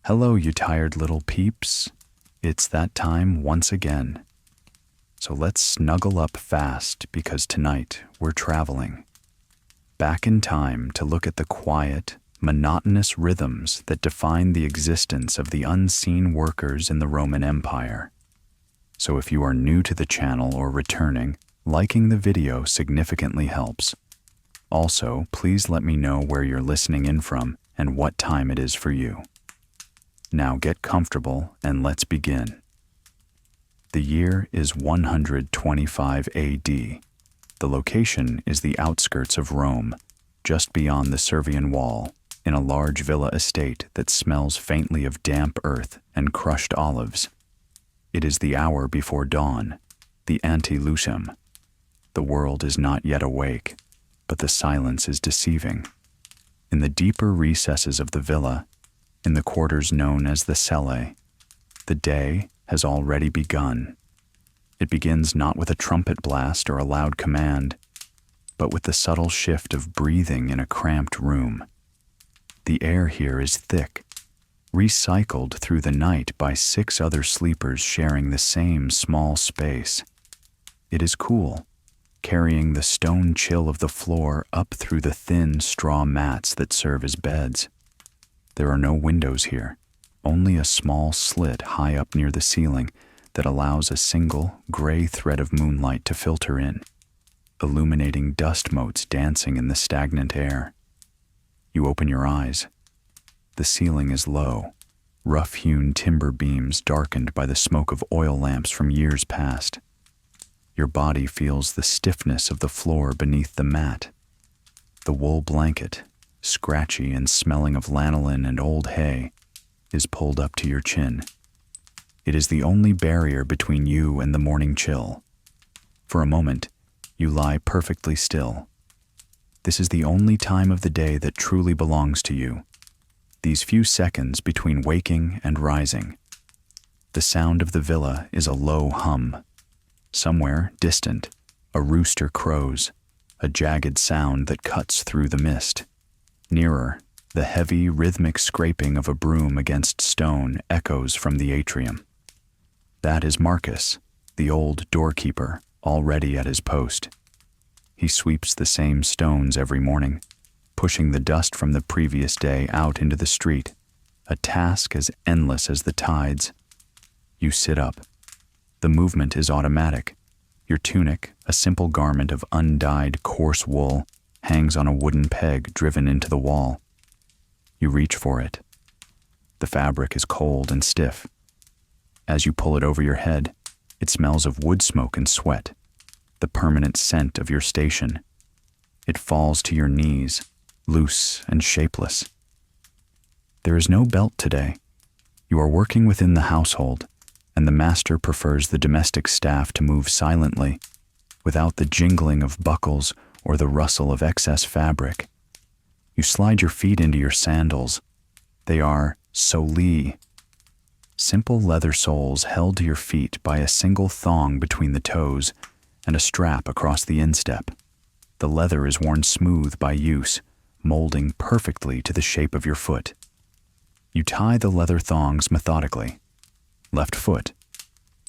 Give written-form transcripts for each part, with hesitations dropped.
Hello, you tired little peeps. It's that time once again. So let's snuggle up fast because tonight we're traveling back in time to look at the quiet, monotonous rhythms that define the existence of the unseen workers in the Roman Empire. So if you are new to the channel or returning, liking the video significantly helps. Also, please let me know where you're listening in from and what time it is for you. Now get comfortable and let's begin. The year is 125 AD. The location is the outskirts of Rome, just beyond the Servian Wall, in a large villa estate that smells faintly of damp earth and crushed olives. It is the hour before dawn, the antelucem. The world is not yet awake, but the silence is deceiving. In the deeper recesses of the villa, in the quarters known as the celle, the day has already begun. It begins not with a trumpet blast or a loud command, but with the subtle shift of breathing in a cramped room. The air here is thick, recycled through the night by 6 other sleepers sharing the same small space. It is cool, carrying the stone chill of the floor up through the thin straw mats that serve as beds. There are no windows here, only a small slit high up near the ceiling that allows a single gray thread of moonlight to filter in, illuminating dust motes dancing in the stagnant air. You open your eyes. The ceiling is low, rough-hewn timber beams darkened by the smoke of oil lamps from years past. Your body feels the stiffness of the floor beneath the mat. The wool blanket, scratchy and smelling of lanolin and old hay, is pulled up to your chin. It is the only barrier between you and the morning chill. For a moment, you lie perfectly still. This is the only time of the day that truly belongs to you. These few seconds between waking and rising. The sound of the villa is a low hum. Somewhere distant, a rooster crows, a jagged sound that cuts through the mist. Nearer, the heavy, rhythmic scraping of a broom against stone echoes from the atrium. That is Marcus, the old doorkeeper, already at his post. He sweeps the same stones every morning, pushing the dust from the previous day out into the street, a task as endless as the tides. You sit up. The movement is automatic. Your tunic, a simple garment of undyed, coarse wool, hangs on a wooden peg driven into the wall. You reach for it. The fabric is cold and stiff. As you pull it over your head, it smells of wood smoke and sweat, the permanent scent of your station. It falls to your knees, loose and shapeless. There is no belt today. You are working within the household, and the master prefers the domestic staff to move silently, without the jingling of buckles or the rustle of excess fabric. You slide your feet into your sandals. They are soli, simple leather soles held to your feet by a single thong between the toes and a strap across the instep. The leather is worn smooth by use, molding perfectly to the shape of your foot. You tie the leather thongs methodically. Left foot,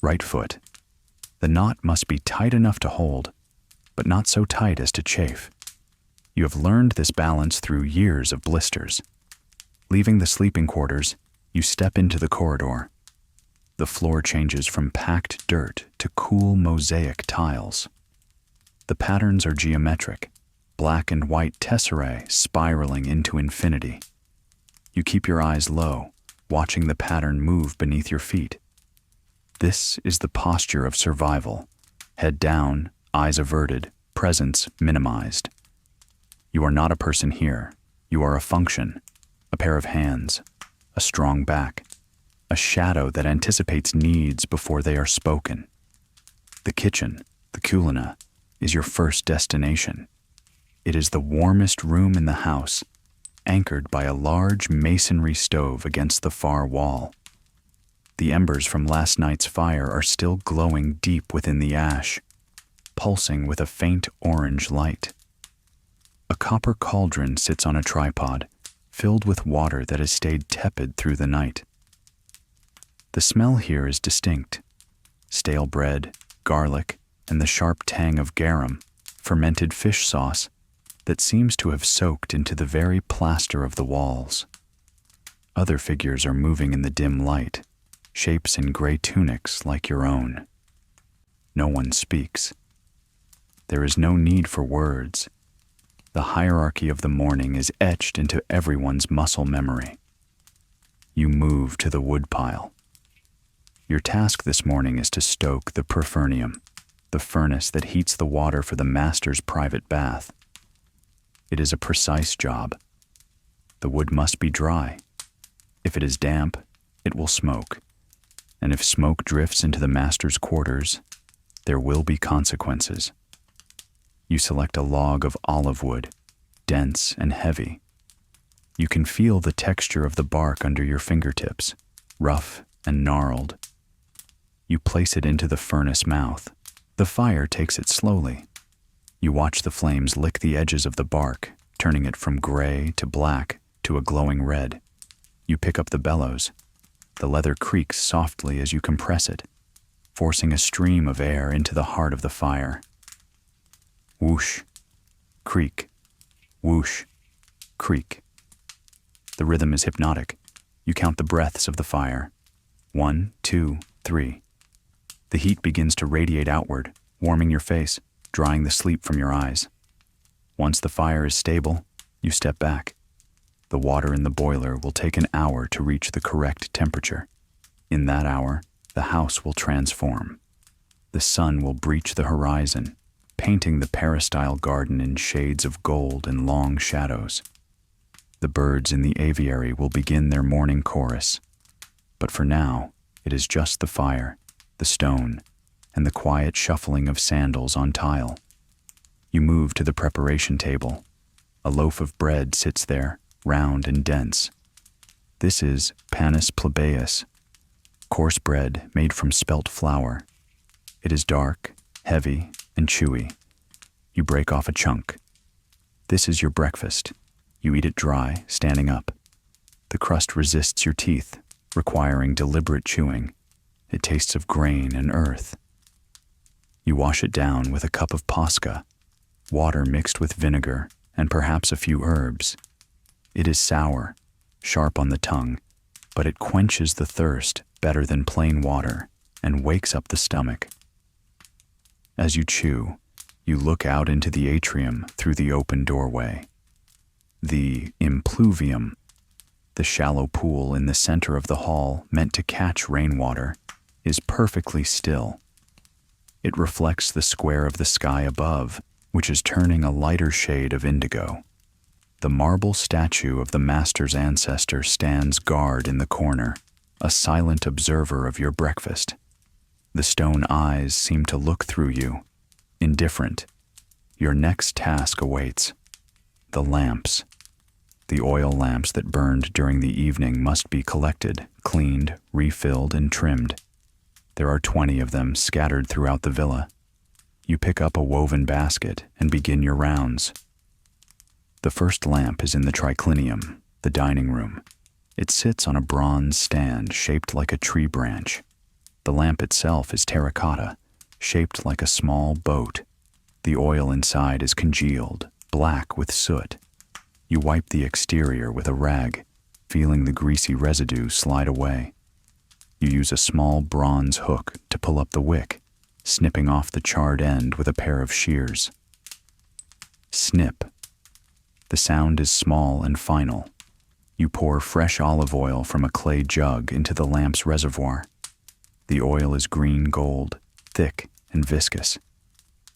right foot. The knot must be tight enough to hold, but not so tight as to chafe. You have learned this balance through years of blisters. Leaving the sleeping quarters, you step into the corridor. The floor changes from packed dirt to cool mosaic tiles. The patterns are geometric, black and white tesserae spiraling into infinity. You keep your eyes low, watching the pattern move beneath your feet. This is the posture of survival. Head down, eyes averted, presence minimized. You are not a person here. You are a function, a pair of hands, a strong back, a shadow that anticipates needs before they are spoken. The kitchen, the kulina, is your first destination. It is the warmest room in the house, anchored by a large masonry stove against the far wall. The embers from last night's fire are still glowing deep within the ash, pulsing with a faint orange light. A copper cauldron sits on a tripod, filled with water that has stayed tepid through the night. The smell here is distinct: stale bread, garlic, and the sharp tang of garum, fermented fish sauce, that seems to have soaked into the very plaster of the walls. Other figures are moving in the dim light, shapes in gray tunics like your own. No one speaks. There is no need for words. The hierarchy of the morning is etched into everyone's muscle memory. You move to the woodpile. Your task this morning is to stoke the perfernium, the furnace that heats the water for the master's private bath. It is a precise job. The wood must be dry. If it is damp, it will smoke. And if smoke drifts into the master's quarters, there will be consequences. You select a log of olive wood, dense and heavy. You can feel the texture of the bark under your fingertips, rough and gnarled. You place it into the furnace mouth. The fire takes it slowly. You watch the flames lick the edges of the bark, turning it from gray to black to a glowing red. You pick up the bellows. The leather creaks softly as you compress it, forcing a stream of air into the heart of the fire. Whoosh, creak, whoosh, creak. The rhythm is hypnotic. You count the breaths of the fire. 1, 2, 3. The heat begins to radiate outward, warming your face, drying the sleep from your eyes. Once the fire is stable, you step back. The water in the boiler will take an hour to reach the correct temperature. In that hour, the house will transform. The sun will breach the horizon, painting the peristyle garden in shades of gold and long shadows. The birds in the aviary will begin their morning chorus. But for now, it is just the fire, the stone, and the quiet shuffling of sandals on tile. You move to the preparation table. A loaf of bread sits there, round and dense. This is panis plebeius, coarse bread made from spelt flour. It is dark, heavy, and chewy. You break off a chunk. This is your breakfast. You eat it dry, standing up. The crust resists your teeth, requiring deliberate chewing. It tastes of grain and earth. You wash it down with a cup of posca, water mixed with vinegar, and perhaps a few herbs. It is sour, sharp on the tongue, but it quenches the thirst better than plain water and wakes up the stomach. As you chew, you look out into the atrium through the open doorway. The impluvium, the shallow pool in the center of the hall meant to catch rainwater, is perfectly still. It reflects the square of the sky above, which is turning a lighter shade of indigo. The marble statue of the master's ancestor stands guard in the corner, a silent observer of your breakfast. The stone eyes seem to look through you, indifferent. Your next task awaits. The lamps. The oil lamps that burned during the evening must be collected, cleaned, refilled, and trimmed. There are 20 of them scattered throughout the villa. You pick up a woven basket and begin your rounds. The first lamp is in the triclinium, the dining room. It sits on a bronze stand shaped like a tree branch. The lamp itself is terracotta, shaped like a small boat. The oil inside is congealed, black with soot. You wipe the exterior with a rag, feeling the greasy residue slide away. You use a small bronze hook to pull up the wick, snipping off the charred end with a pair of shears. Snip. The sound is small and final. You pour fresh olive oil from a clay jug into the lamp's reservoir. The oil is green gold, thick and viscous.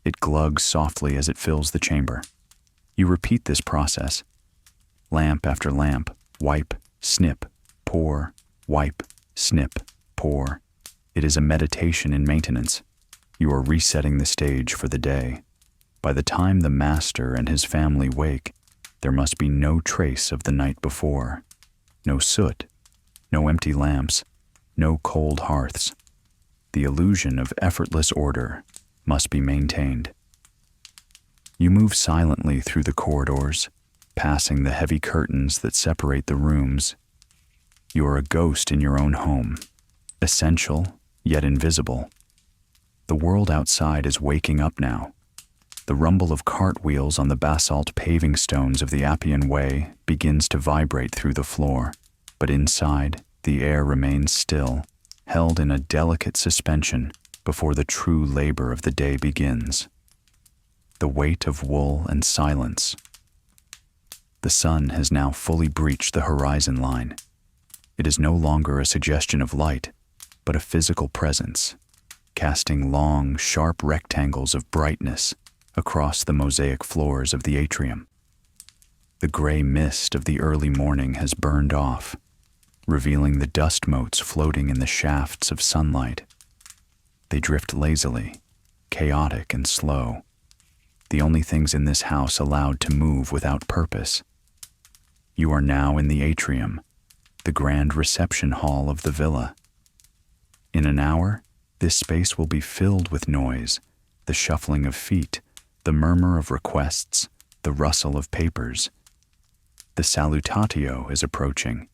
It glugs softly as it fills the chamber. You repeat this process. Lamp after lamp, wipe, snip, pour, wipe, snip, pour. It is a meditation in maintenance. You are resetting the stage for the day. By the time the master and his family wake, there must be no trace of the night before. No soot, no empty lamps, no cold hearths. The illusion of effortless order must be maintained. You move silently through the corridors, passing the heavy curtains that separate the rooms. You are a ghost in your own home, essential yet invisible. The world outside is waking up now. The rumble of cartwheels on the basalt paving stones of the Appian Way begins to vibrate through the floor, but inside, the air remains still, held in a delicate suspension before the true labor of the day begins. The weight of wool and silence. The sun has now fully breached the horizon line. It is no longer a suggestion of light, but a physical presence, casting long, sharp rectangles of brightness across the mosaic floors of the atrium. The gray mist of the early morning has burned off, revealing the dust motes floating in the shafts of sunlight. They drift lazily, chaotic and slow, the only things in this house allowed to move without purpose. You are now in the atrium, the grand reception hall of the villa. In an hour, this space will be filled with noise, the shuffling of feet, the murmur of requests, the rustle of papers. The salutatio is approaching,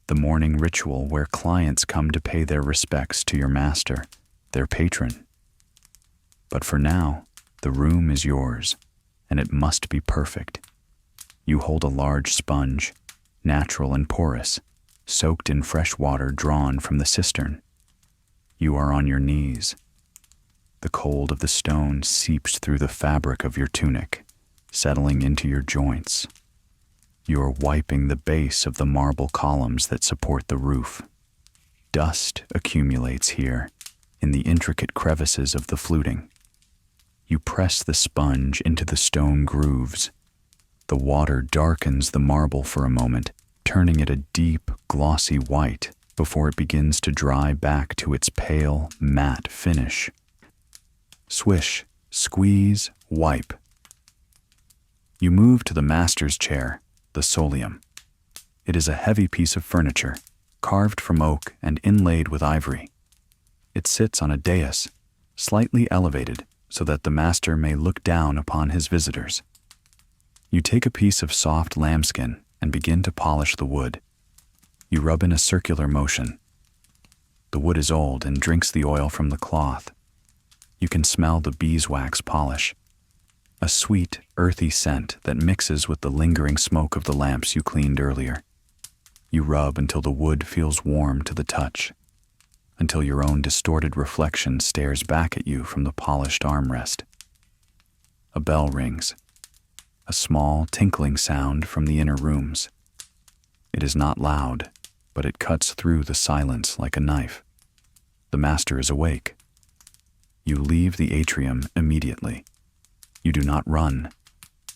the morning ritual where clients come to pay their respects to your master, their patron. But for now, the room is yours, and it must be perfect. You hold a large sponge, natural and porous, soaked in fresh water drawn from the cistern. You are on your knees. The cold of the stone seeps through the fabric of your tunic, settling into your joints. You are wiping the base of the marble columns that support the roof. Dust accumulates here, in the intricate crevices of the fluting. You press the sponge into the stone grooves. The water darkens the marble for a moment, turning it a deep, glossy white before it begins to dry back to its pale, matte finish. Swish, squeeze, wipe. You move to the master's chair, the solium. It is a heavy piece of furniture, carved from oak and inlaid with ivory. It sits on a dais, slightly elevated so that the master may look down upon his visitors. You take a piece of soft lambskin and begin to polish the wood. You rub in a circular motion. The wood is old and drinks the oil from the cloth. You can smell the beeswax polish, a sweet, earthy scent that mixes with the lingering smoke of the lamps you cleaned earlier. You rub until the wood feels warm to the touch, until your own distorted reflection stares back at you from the polished armrest. A bell rings, a small, tinkling sound from the inner rooms. It is not loud, but it cuts through the silence like a knife. The master is awake. You leave the atrium immediately. You do not run.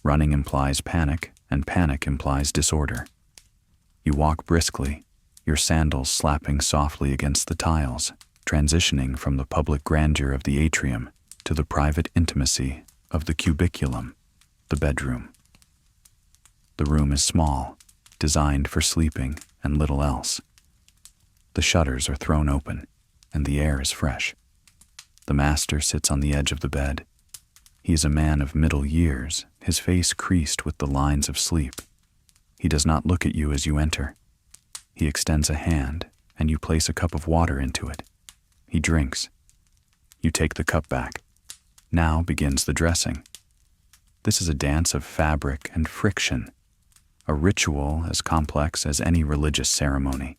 Running implies panic, and panic implies disorder. You walk briskly, your sandals slapping softly against the tiles, transitioning from the public grandeur of the atrium to the private intimacy of the cubiculum, the bedroom. The room is small, designed for sleeping and little else. The shutters are thrown open, and the air is fresh. The master sits on the edge of the bed. He is a man of middle years, his face creased with the lines of sleep. He does not look at you as you enter. He extends a hand, and you place a cup of water into it. He drinks. You take the cup back. Now begins the dressing. This is a dance of fabric and friction, a ritual as complex as any religious ceremony.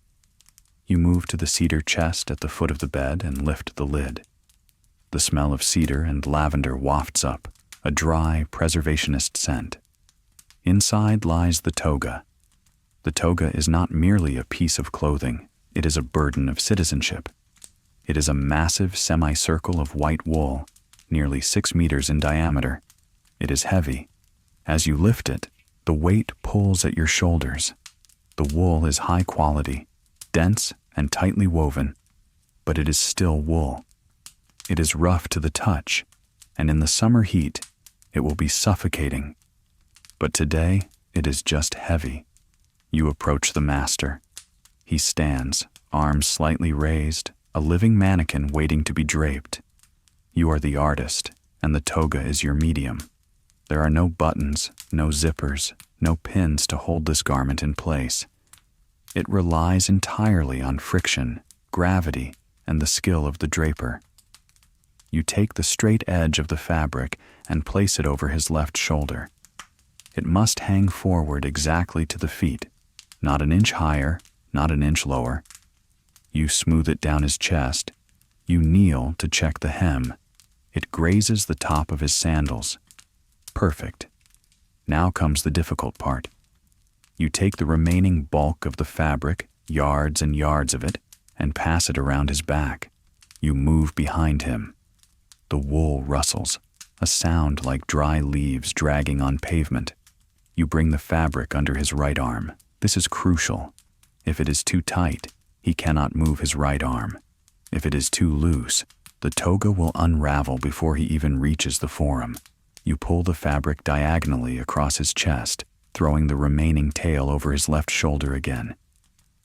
You move to the cedar chest at the foot of the bed and lift the lid. The smell of cedar and lavender wafts up, a dry, preservationist scent. Inside lies the toga. The toga is not merely a piece of clothing, it is a burden of citizenship. It is a massive semicircle of white wool, nearly 6 meters in diameter. It is heavy. As you lift it, the weight pulls at your shoulders. The wool is high quality, dense and tightly woven, but it is still wool. It is rough to the touch, and in the summer heat, it will be suffocating. But today, it is just heavy. You approach the master. He stands, arms slightly raised, a living mannequin waiting to be draped. You are the artist, and the toga is your medium. There are no buttons, no zippers, no pins to hold this garment in place. It relies entirely on friction, gravity, and the skill of the draper. You take the straight edge of the fabric and place it over his left shoulder. It must hang forward exactly to the feet, not an inch higher, not an inch lower. You smooth it down his chest. You kneel to check the hem. It grazes the top of his sandals. Perfect. Now comes the difficult part. You take the remaining bulk of the fabric, yards and yards of it, and pass it around his back. You move behind him. The wool rustles, a sound like dry leaves dragging on pavement. You bring the fabric under his right arm. This is crucial. If it is too tight, he cannot move his right arm. If it is too loose, the toga will unravel before he even reaches the forearm. You pull the fabric diagonally across his chest, throwing the remaining tail over his left shoulder again.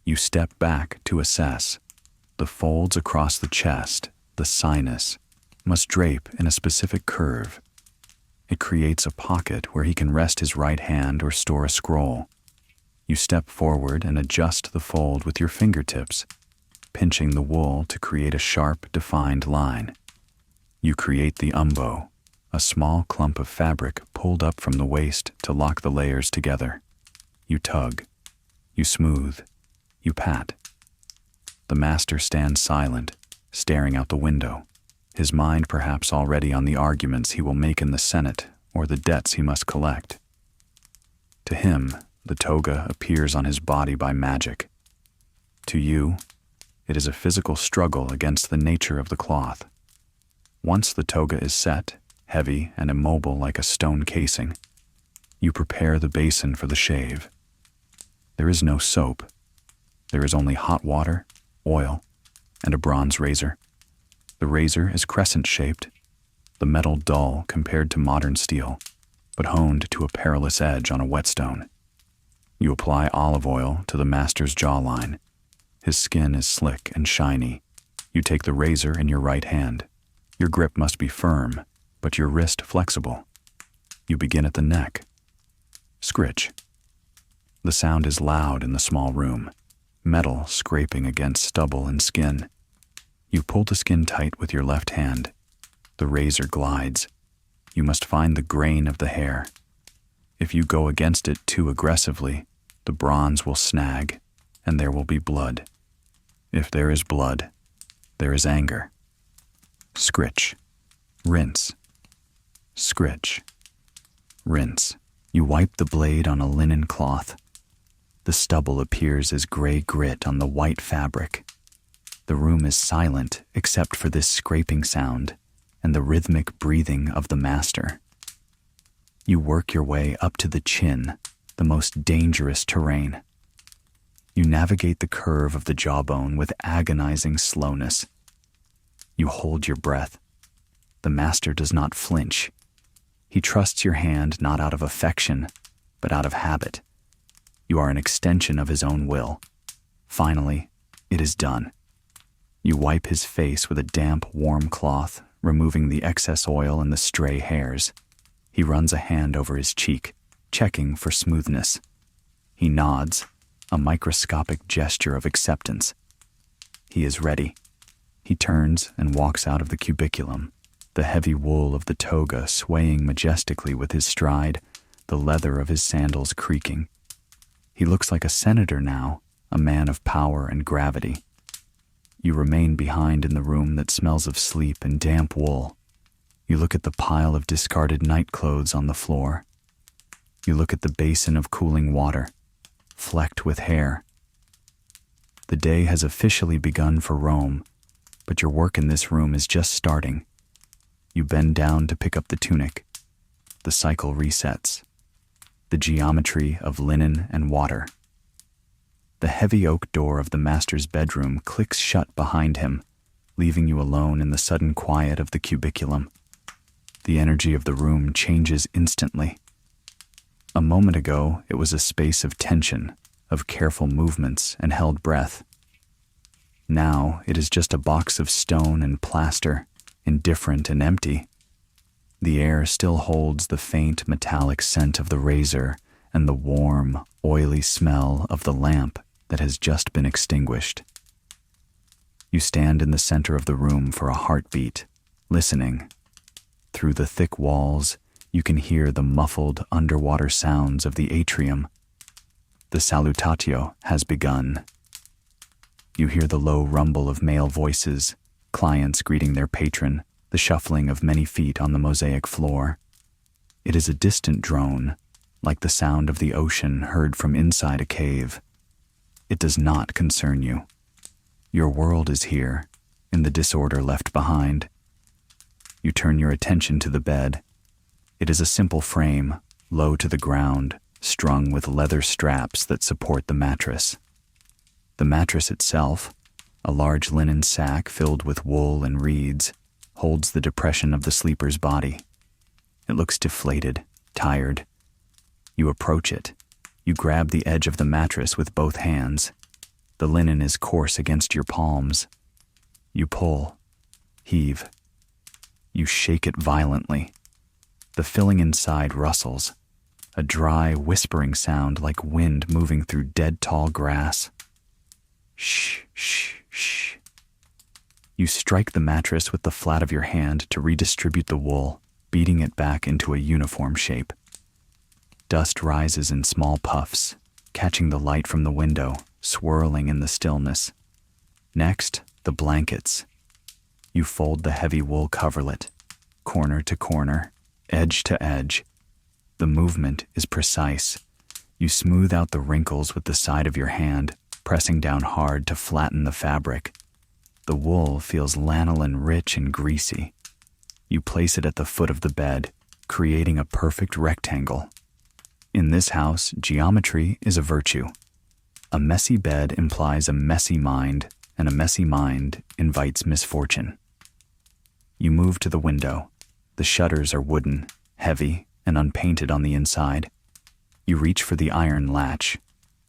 You step back to assess. The folds across the chest, the sinus, must drape in a specific curve. It creates a pocket where he can rest his right hand or store a scroll. You step forward and adjust the fold with your fingertips, pinching the wool to create a sharp, defined line. You create the umbo, a small clump of fabric pulled up from the waist to lock the layers together. You tug, you smooth, you pat. The master stands silent, staring out the window, his mind perhaps already on the arguments he will make in the Senate or the debts he must collect. To him, the toga appears on his body by magic. To you, it is a physical struggle against the nature of the cloth. Once the toga is set, heavy and immobile like a stone casing, you prepare the basin for the shave. There is no soap. There is only hot water, oil, and a bronze razor. The razor is crescent-shaped, the metal dull compared to modern steel, but honed to a perilous edge on a whetstone. You apply olive oil to the master's jawline. His skin is slick and shiny. You take the razor in your right hand. Your grip must be firm, but your wrist flexible. You begin at the neck. Scritch. The sound is loud in the small room, metal scraping against stubble and skin. You pull the skin tight with your left hand. The razor glides. You must find the grain of the hair. If you go against it too aggressively, the bronze will snag, and there will be blood. If there is blood, there is anger. Scritch. Rinse. Scritch. Rinse. You wipe the blade on a linen cloth. The stubble appears as gray grit on the white fabric. The room is silent except for this scraping sound and the rhythmic breathing of the master. You work your way up to the chin, the most dangerous terrain. You navigate the curve of the jawbone with agonizing slowness. You hold your breath. The master does not flinch. He trusts your hand not out of affection, but out of habit. You are an extension of his own will. Finally, it is done. You wipe his face with a damp, warm cloth, removing the excess oil and the stray hairs. He runs a hand over his cheek, checking for smoothness. He nods, a microscopic gesture of acceptance. He is ready. He turns and walks out of the cubiculum, the heavy wool of the toga swaying majestically with his stride, the leather of his sandals creaking. He looks like a senator now, a man of power and gravity. You remain behind in the room that smells of sleep and damp wool. You look at the pile of discarded nightclothes on the floor. You look at the basin of cooling water, flecked with hair. The day has officially begun for Rome, but your work in this room is just starting. You bend down to pick up the tunic. The cycle resets. The geometry of linen and water. The heavy oak door of the master's bedroom clicks shut behind him, leaving you alone in the sudden quiet of the cubiculum. The energy of the room changes instantly. A moment ago, it was a space of tension, of careful movements and held breath. Now, it is just a box of stone and plaster, indifferent and empty. The air still holds the faint metallic scent of the razor and the warm, oily smell of the lamp that has just been extinguished. You stand in the center of the room for a heartbeat, listening. Through the thick walls, you can hear the muffled underwater sounds of the atrium. The salutatio has begun. You hear the low rumble of male voices, clients greeting their patron, the shuffling of many feet on the mosaic floor. It is a distant drone, like the sound of the ocean heard from inside a cave. It does not concern you. Your world is here, in the disorder left behind. You turn your attention to the bed. It is a simple frame, low to the ground, strung with leather straps that support the mattress. The mattress itself, a large linen sack filled with wool and reeds, holds the depression of the sleeper's body. It looks deflated, tired. You approach it. You grab the edge of the mattress with both hands. The linen is coarse against your palms. You pull, heave. You shake it violently. The filling inside rustles, a dry, whispering sound like wind moving through dead tall grass. Shh, shh, shh. You strike the mattress with the flat of your hand to redistribute the wool, beating it back into a uniform shape. Dust rises in small puffs, catching the light from the window, swirling in the stillness. Next, the blankets. You fold the heavy wool coverlet, corner to corner, edge to edge. The movement is precise. You smooth out the wrinkles with the side of your hand, pressing down hard to flatten the fabric. The wool feels lanolin rich and greasy. You place it at the foot of the bed, creating a perfect rectangle. In this house, geometry is a virtue. A messy bed implies a messy mind, and a messy mind invites misfortune. You move to the window. The shutters are wooden, heavy, and unpainted on the inside. You reach for the iron latch.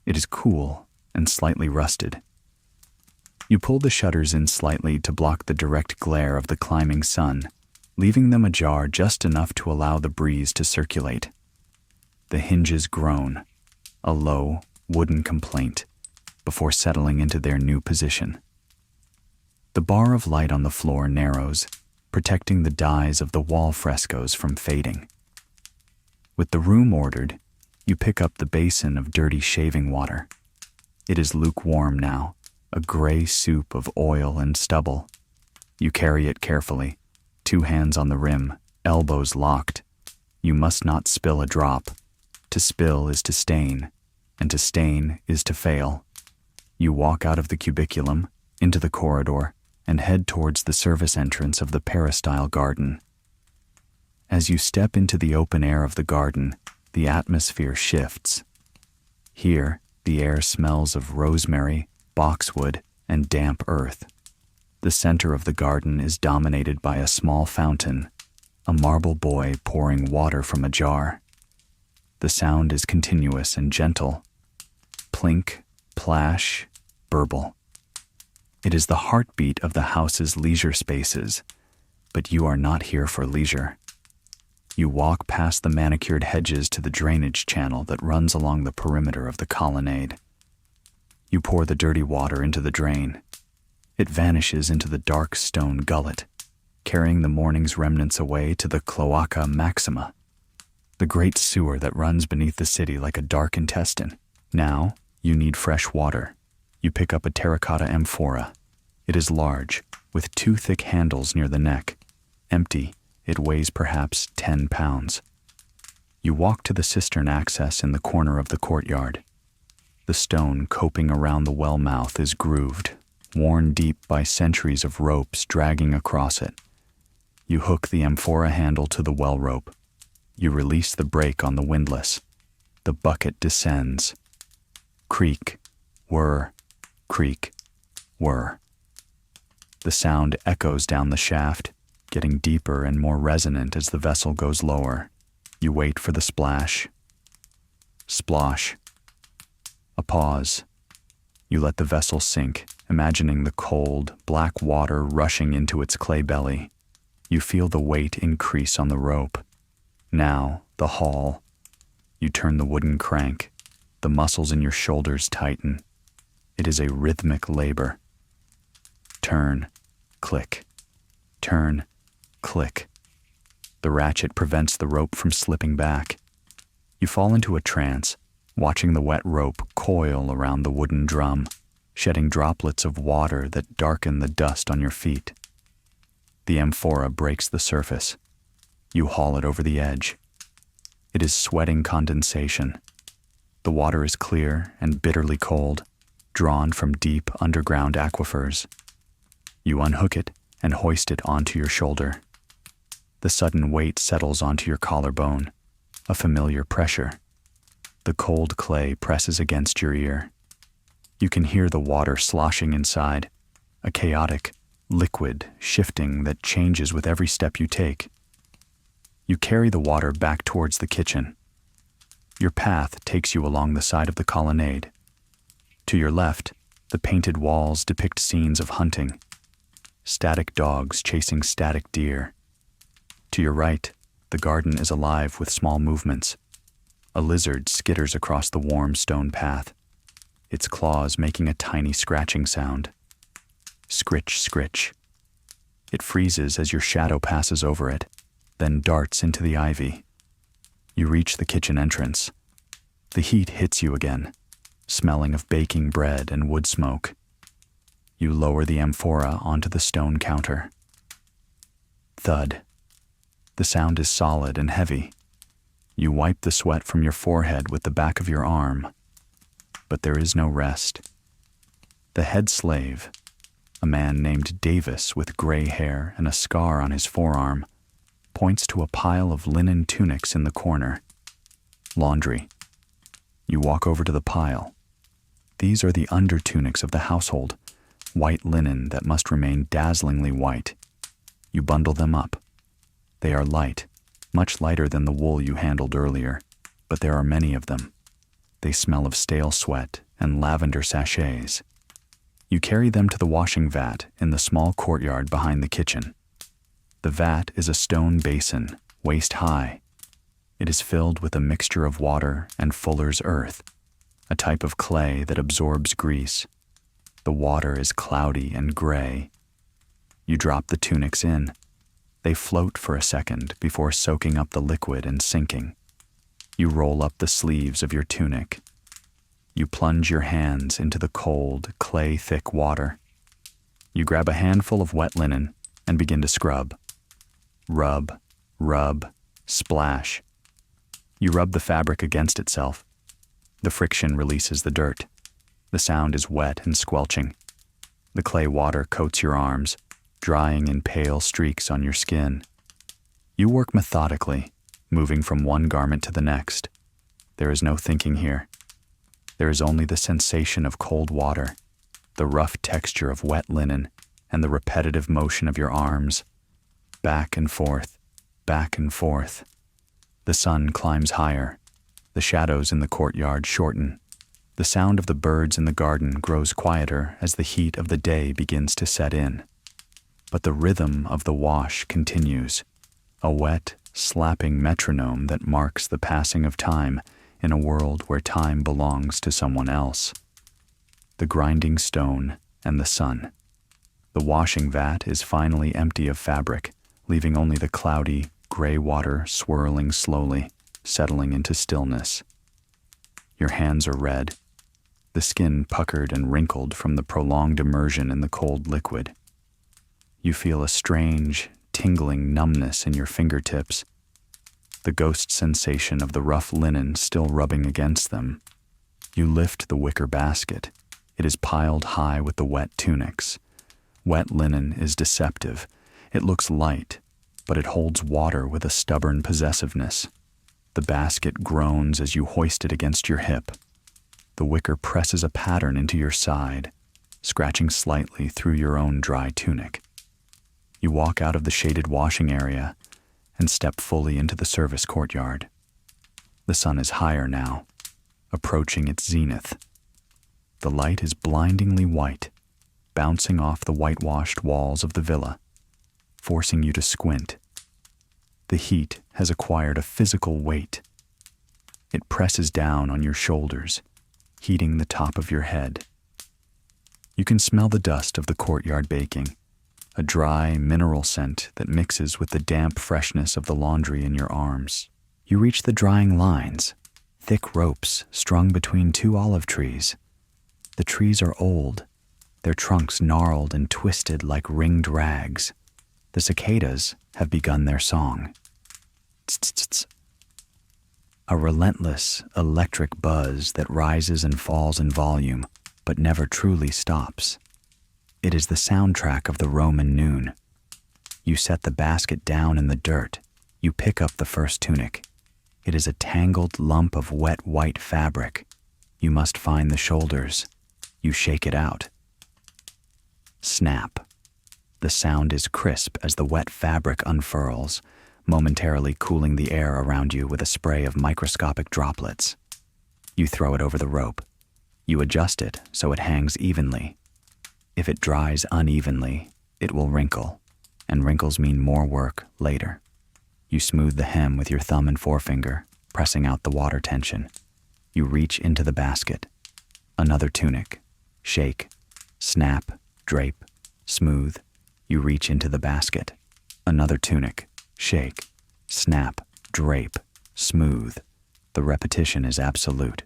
It is cool and slightly rusted. You pull the shutters in slightly to block the direct glare of the climbing sun, leaving them ajar just enough to allow the breeze to circulate. The hinges groan, a low, wooden complaint, before settling into their new position. The bar of light on the floor narrows, protecting the dyes of the wall frescoes from fading. With the room ordered, you pick up the basin of dirty shaving water. It is lukewarm now, a gray soup of oil and stubble. You carry it carefully, 2 hands on the rim, elbows locked. You must not spill a drop. To spill is to stain, and to stain is to fail. You walk out of the cubiculum, into the corridor, and head towards the service entrance of the peristyle garden. As you step into the open air of the garden, the atmosphere shifts. Here, the air smells of rosemary, boxwood, and damp earth. The center of the garden is dominated by a small fountain, a marble boy pouring water from a jar. The sound is continuous and gentle. Plink, plash, burble. It is the heartbeat of the house's leisure spaces, but you are not here for leisure. You walk past the manicured hedges to the drainage channel that runs along the perimeter of the colonnade. You pour the dirty water into the drain. It vanishes into the dark stone gullet, carrying the morning's remnants away to the Cloaca Maxima, the great sewer that runs beneath the city like a dark intestine. Now, you need fresh water. You pick up a terracotta amphora. It is large, with 2 thick handles near the neck. Empty, it weighs perhaps 10 pounds. You walk to the cistern access in the corner of the courtyard. The stone coping around the well mouth is grooved, worn deep by centuries of ropes dragging across it. You hook the amphora handle to the well rope. You release the brake on the windlass. The bucket descends. Creak, whir, creak, whir. The sound echoes down the shaft, getting deeper and more resonant as the vessel goes lower. You wait for the splash. Splosh. A pause. You let the vessel sink, imagining the cold, black water rushing into its clay belly. You feel the weight increase on the rope. Now, the haul. You turn the wooden crank. The muscles in your shoulders tighten. It is a rhythmic labor. turn, click, turn, click. The ratchet prevents the rope from slipping back. You fall into a trance, watching the wet rope coil around the wooden drum, shedding droplets of water that darken the dust on your feet. The amphora breaks the surface. You haul it over the edge. It is sweating condensation. The water is clear and bitterly cold, drawn from deep underground aquifers. You unhook it and hoist it onto your shoulder. The sudden weight settles onto your collarbone, a familiar pressure. The cold clay presses against your ear. You can hear the water sloshing inside, a chaotic, liquid shifting that changes with every step you take. You carry the water back towards the kitchen. Your path takes you along the side of the colonnade. To your left, the painted walls depict scenes of hunting. Static dogs chasing static deer. To your right, the garden is alive with small movements. A lizard skitters across the warm stone path, its claws making a tiny scratching sound. Scritch, scritch. It freezes as your shadow passes over it, then darts into the ivy. You reach the kitchen entrance. The heat hits you again, smelling of baking bread and wood smoke. You lower the amphora onto the stone counter. Thud. The sound is solid and heavy. You wipe the sweat from your forehead with the back of your arm. But there is no rest. The head slave, a man named Davis with gray hair and a scar on his forearm, points to a pile of linen tunics in the corner. Laundry. You walk over to the pile. These are the undertunics of the household, white linen that must remain dazzlingly white. You bundle them up. They are light, much lighter than the wool you handled earlier, but there are many of them. They smell of stale sweat and lavender sachets. You carry them to the washing vat in the small courtyard behind the kitchen. The vat is a stone basin, waist high. It is filled with a mixture of water and fuller's earth, a type of clay that absorbs grease. The water is cloudy and gray. You drop the tunics in. They float for a second before soaking up the liquid and sinking. You roll up the sleeves of your tunic. You plunge your hands into the cold, clay-thick water. You grab a handful of wet linen and begin to scrub. Rub, rub, splash. You rub the fabric against itself. The friction releases the dirt. The sound is wet and squelching. The clay water coats your arms, drying in pale streaks on your skin. You work methodically, moving from one garment to the next. There is no thinking here. There is only the sensation of cold water, the rough texture of wet linen, and the repetitive motion of your arms. Back and forth, back and forth. The sun climbs higher. The shadows in the courtyard shorten. The sound of the birds in the garden grows quieter as the heat of the day begins to set in. But the rhythm of the wash continues, a wet, slapping metronome that marks the passing of time in a world where time belongs to someone else. The grinding stone and the sun. The washing vat is finally empty of fabric, leaving only the cloudy, gray water swirling slowly, settling into stillness. Your hands are red, the skin puckered and wrinkled from the prolonged immersion in the cold liquid. You feel a strange, tingling numbness in your fingertips, the ghost sensation of the rough linen still rubbing against them. You lift the wicker basket. It is piled high with the wet tunics. Wet linen is deceptive. It looks light, but it holds water with a stubborn possessiveness. The basket groans as you hoist it against your hip. The wicker presses a pattern into your side, scratching slightly through your own dry tunic. You walk out of the shaded washing area and step fully into the service courtyard. The sun is higher now, approaching its zenith. The light is blindingly white, bouncing off the whitewashed walls of the villa, forcing you to squint. The heat has acquired a physical weight. It presses down on your shoulders, heating the top of your head. You can smell the dust of the courtyard baking, a dry mineral scent that mixes with the damp freshness of the laundry in your arms. You reach the drying lines, thick ropes strung between two olive trees. The trees are old, their trunks gnarled and twisted like ringed rags. The cicadas have begun their song. Tsk-tsk-tsk. A relentless, electric buzz that rises and falls in volume, but never truly stops. It is the soundtrack of the Roman noon. You set the basket down in the dirt. You pick up the first tunic. It is a tangled lump of wet white fabric. You must find the shoulders. You shake it out. Snap. The sound is crisp as the wet fabric unfurls, momentarily cooling the air around you with a spray of microscopic droplets. You throw it over the rope. You adjust it so it hangs evenly. If it dries unevenly, it will wrinkle, and wrinkles mean more work later. You smooth the hem with your thumb and forefinger, pressing out the water tension. You reach into the basket. Another tunic. Shake. Snap. Drape. Smooth. You reach into the basket. Another tunic. Shake. Snap. Drape. Smooth. The repetition is absolute.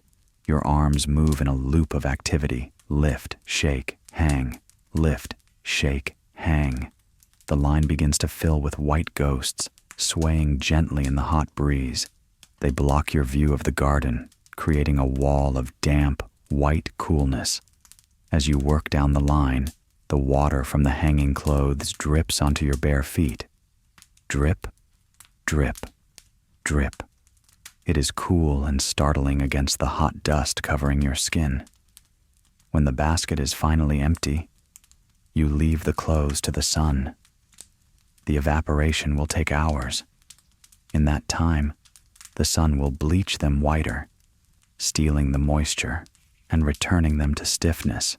Your arms move in a loop of activity. Lift. Shake. Hang. Lift. Shake. Hang. The line begins to fill with white ghosts, swaying gently in the hot breeze. They block your view of the garden, creating a wall of damp, white coolness. As you work down the line, the water from the hanging clothes drips onto your bare feet. Drip, drip, drip. It is cool and startling against the hot dust covering your skin. When the basket is finally empty, you leave the clothes to the sun. The evaporation will take hours. In that time, the sun will bleach them whiter, stealing the moisture and returning them to stiffness.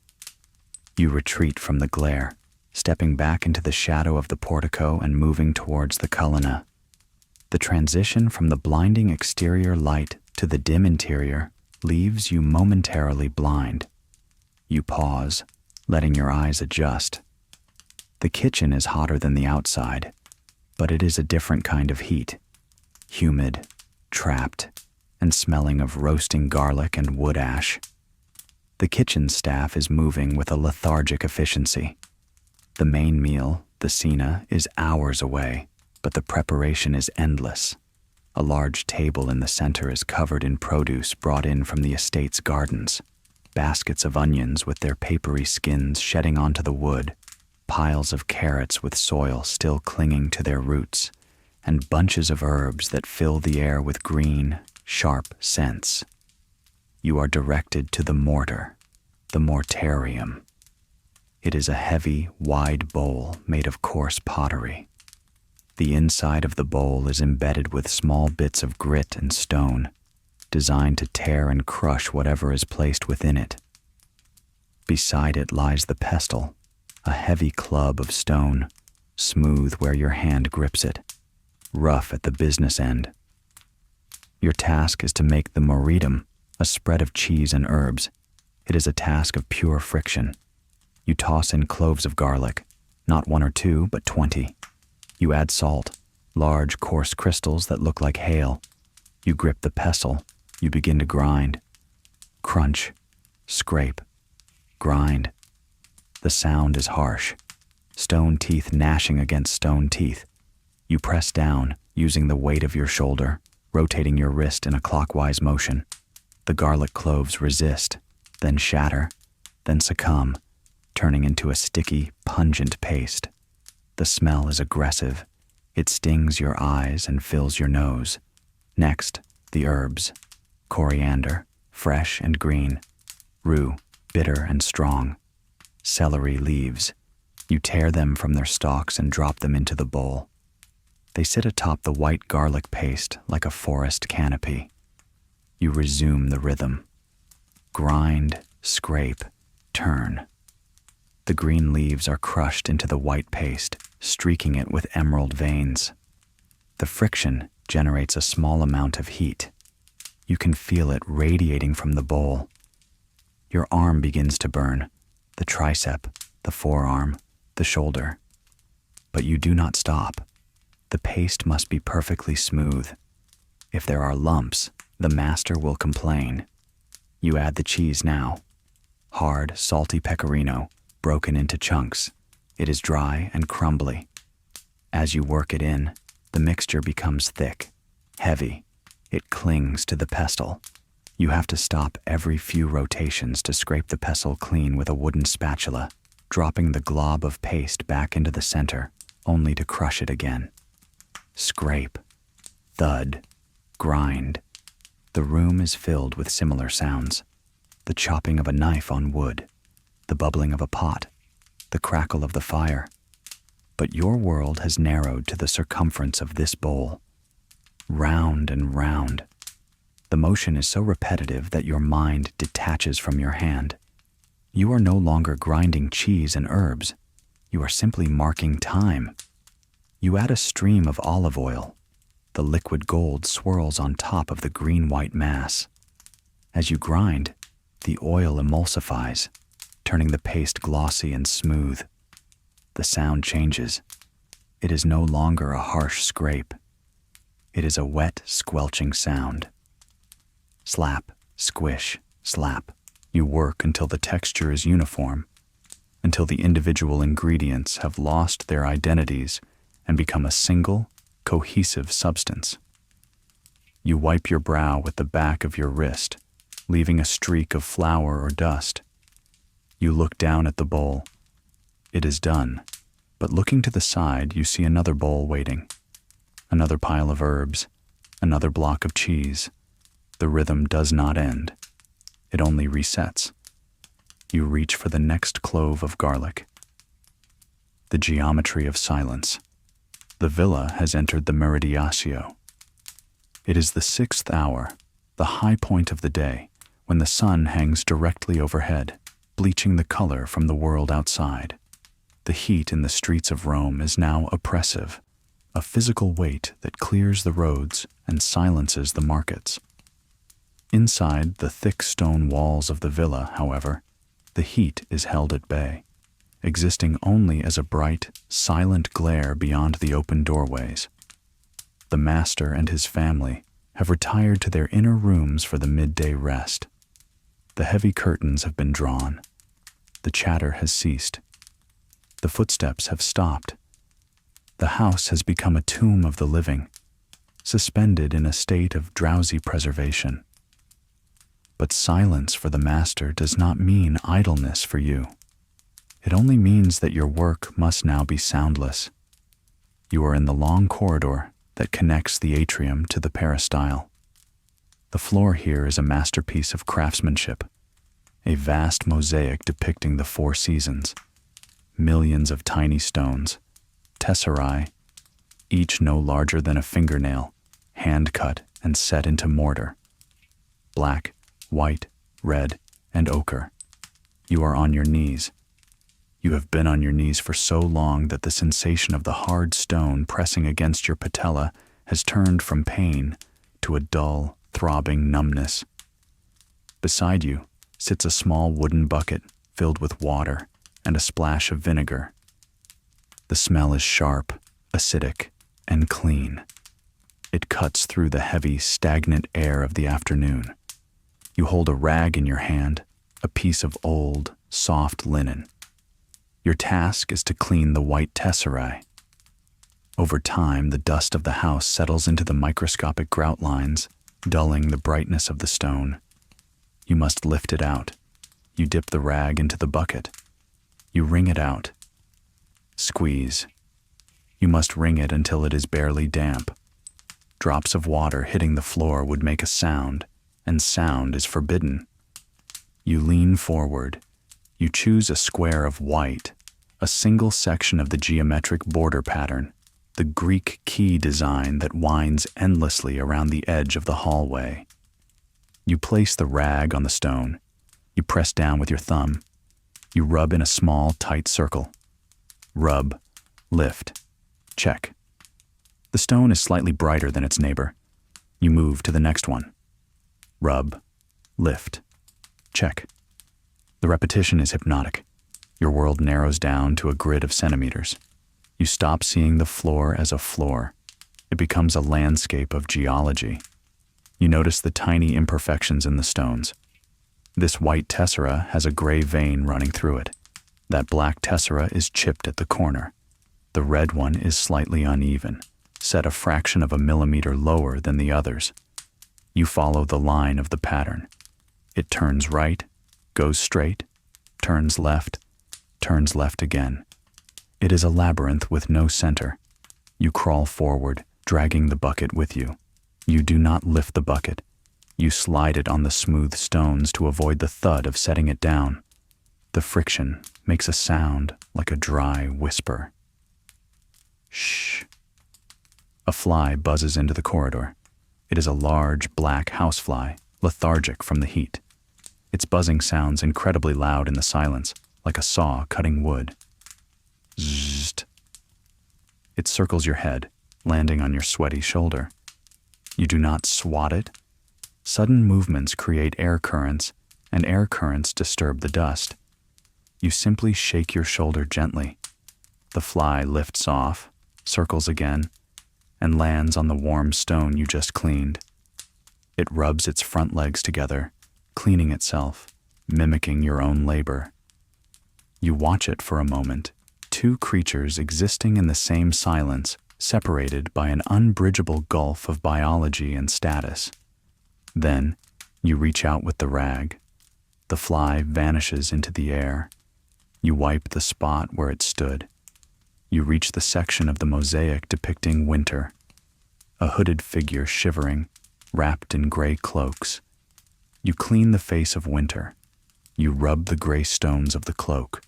You retreat from the glare, stepping back into the shadow of the portico and moving towards the colonna. The transition from the blinding exterior light to the dim interior leaves you momentarily blind. You pause, letting your eyes adjust. The kitchen is hotter than the outside, but it is a different kind of heat. Humid, trapped, and smelling of roasting garlic and wood ash. The kitchen staff is moving with a lethargic efficiency. The main meal, the cena, is hours away, but the preparation is endless. A large table in the center is covered in produce brought in from the estate's gardens. Baskets of onions with their papery skins shedding onto the wood, piles of carrots with soil still clinging to their roots, and bunches of herbs that fill the air with green, sharp scents. You are directed to the mortar, the mortarium. It is a heavy, wide bowl made of coarse pottery. The inside of the bowl is embedded with small bits of grit and stone, designed to tear and crush whatever is placed within it. Beside it lies the pestle, a heavy club of stone, smooth where your hand grips it, rough at the business end. Your task is to make the moridum, a spread of cheese and herbs. It is a task of pure friction. You toss in cloves of garlic, not 1 or 2, but 20. You add salt, large coarse crystals that look like hail. You grip the pestle. You begin to grind. Crunch, scrape, grind. The sound is harsh. Stone teeth gnashing against stone teeth. You press down, using the weight of your shoulder, rotating your wrist in a clockwise motion. The garlic cloves resist, then shatter, then succumb, turning into a sticky, pungent paste. The smell is aggressive. It stings your eyes and fills your nose. Next, the herbs. Coriander, fresh and green. Rue, bitter and strong. Celery leaves. You tear them from their stalks and drop them into the bowl. They sit atop the white garlic paste like a forest canopy. You resume the rhythm. Grind, scrape, turn. The green leaves are crushed into the white paste, streaking it with emerald veins. The friction generates a small amount of heat. You can feel it radiating from the bowl. Your arm begins to burn. the tricep, the forearm, the shoulder. But you do not stop. The paste must be perfectly smooth. If there are lumps, the master will complain. You add the cheese now. Hard, salty pecorino, broken into chunks. It is dry and crumbly. As you work it in, the mixture becomes thick, heavy. It clings to the pestle. You have to stop every few rotations to scrape the pestle clean with a wooden spatula, dropping the glob of paste back into the center, only to crush it again. Scrape, thud, grind. The room is filled with similar sounds. The chopping of a knife on wood, the bubbling of a pot, the crackle of the fire. But your world has narrowed to the circumference of this bowl. Round and round. The motion is so repetitive that your mind detaches from your hand. You are no longer grinding cheese and herbs. You are simply marking time. You add a stream of olive oil. The liquid gold swirls on top of the green-white mass. As you grind, the oil emulsifies, turning the paste glossy and smooth. The sound changes. It is no longer a harsh scrape. It is a wet, squelching sound. Slap, squish, slap. You work until the texture is uniform, until the individual ingredients have lost their identities and become a single, cohesive substance. You wipe your brow with the back of your wrist, leaving a streak of flour or dust. You look down at the bowl. It is done, but looking to the side, you see another bowl waiting. Another pile of herbs, another block of cheese. The rhythm does not end. It only resets. You reach for the next clove of garlic. The geometry of silence. The villa has entered the meridiatio. It is the 6th hour, the high point of the day, when the sun hangs directly overhead, bleaching the color from the world outside. The heat in the streets of Rome is now oppressive, a physical weight that clears the roads and silences the markets. Inside the thick stone walls of the villa, however, the heat is held at bay, existing only as a bright, silent glare beyond the open doorways. The master and his family have retired to their inner rooms for the midday rest. The heavy curtains have been drawn. The chatter has ceased. The footsteps have stopped. The house has become a tomb of the living, suspended in a state of drowsy preservation. But silence for the master does not mean idleness for you. It only means that your work must now be soundless. You are in the long corridor that connects the atrium to the peristyle. The floor here is a masterpiece of craftsmanship, a vast mosaic depicting the 4 seasons. Millions of tiny stones, tesserae, each no larger than a fingernail, hand-cut and set into mortar. Black, white, red, and ochre. You are on your knees. You have been on your knees for so long that the sensation of the hard stone pressing against your patella has turned from pain to a dull, throbbing numbness. Beside you sits a small wooden bucket filled with water and a splash of vinegar. The smell is sharp, acidic, and clean. It cuts through the heavy, stagnant air of the afternoon. You hold a rag in your hand, a piece of old, soft linen. Your task is to clean the white tesserae. Over time, the dust of the house settles into the microscopic grout lines, dulling the brightness of the stone. You must lift it out. You dip the rag into the bucket. You wring it out. Squeeze. You must wring it until it is barely damp. Drops of water hitting the floor would make a sound, and sound is forbidden. You lean forward. You choose a square of white, a single section of the geometric border pattern, the Greek key design that winds endlessly around the edge of the hallway. You place the rag on the stone. You press down with your thumb. You rub in a small, tight circle. Rub, lift, check. The stone is slightly brighter than its neighbor. You move to the next one. Rub, lift, check. The repetition is hypnotic. Your world narrows down to a grid of centimeters. You stop seeing the floor as a floor. It becomes a landscape of geology. You notice the tiny imperfections in the stones. This white tessera has a gray vein running through it. That black tessera is chipped at the corner. The red one is slightly uneven, set a fraction of a millimeter lower than the others. You follow the line of the pattern. It turns right, goes straight, turns left again. It is a labyrinth with no center. You crawl forward, dragging the bucket with you. You do not lift the bucket. You slide it on the smooth stones to avoid the thud of setting it down. The friction makes a sound like a dry whisper. Shh. A fly buzzes into the corridor. It is a large black housefly, lethargic from the heat. Its buzzing sounds incredibly loud in the silence, like a saw cutting wood. Zzzt. It circles your head, landing on your sweaty shoulder. You do not swat it. Sudden movements create air currents, and air currents disturb the dust. You simply shake your shoulder gently. The fly lifts off, circles again, and lands on the warm stone you just cleaned. It rubs its front legs together, cleaning itself, mimicking your own labor. You watch it for a moment, two creatures existing in the same silence, separated by an unbridgeable gulf of biology and status. Then, you reach out with the rag. The fly vanishes into the air. You wipe the spot where it stood. You reach the section of the mosaic depicting winter. A hooded figure shivering, wrapped in gray cloaks. You clean the face of winter. You rub the gray stones of the cloak.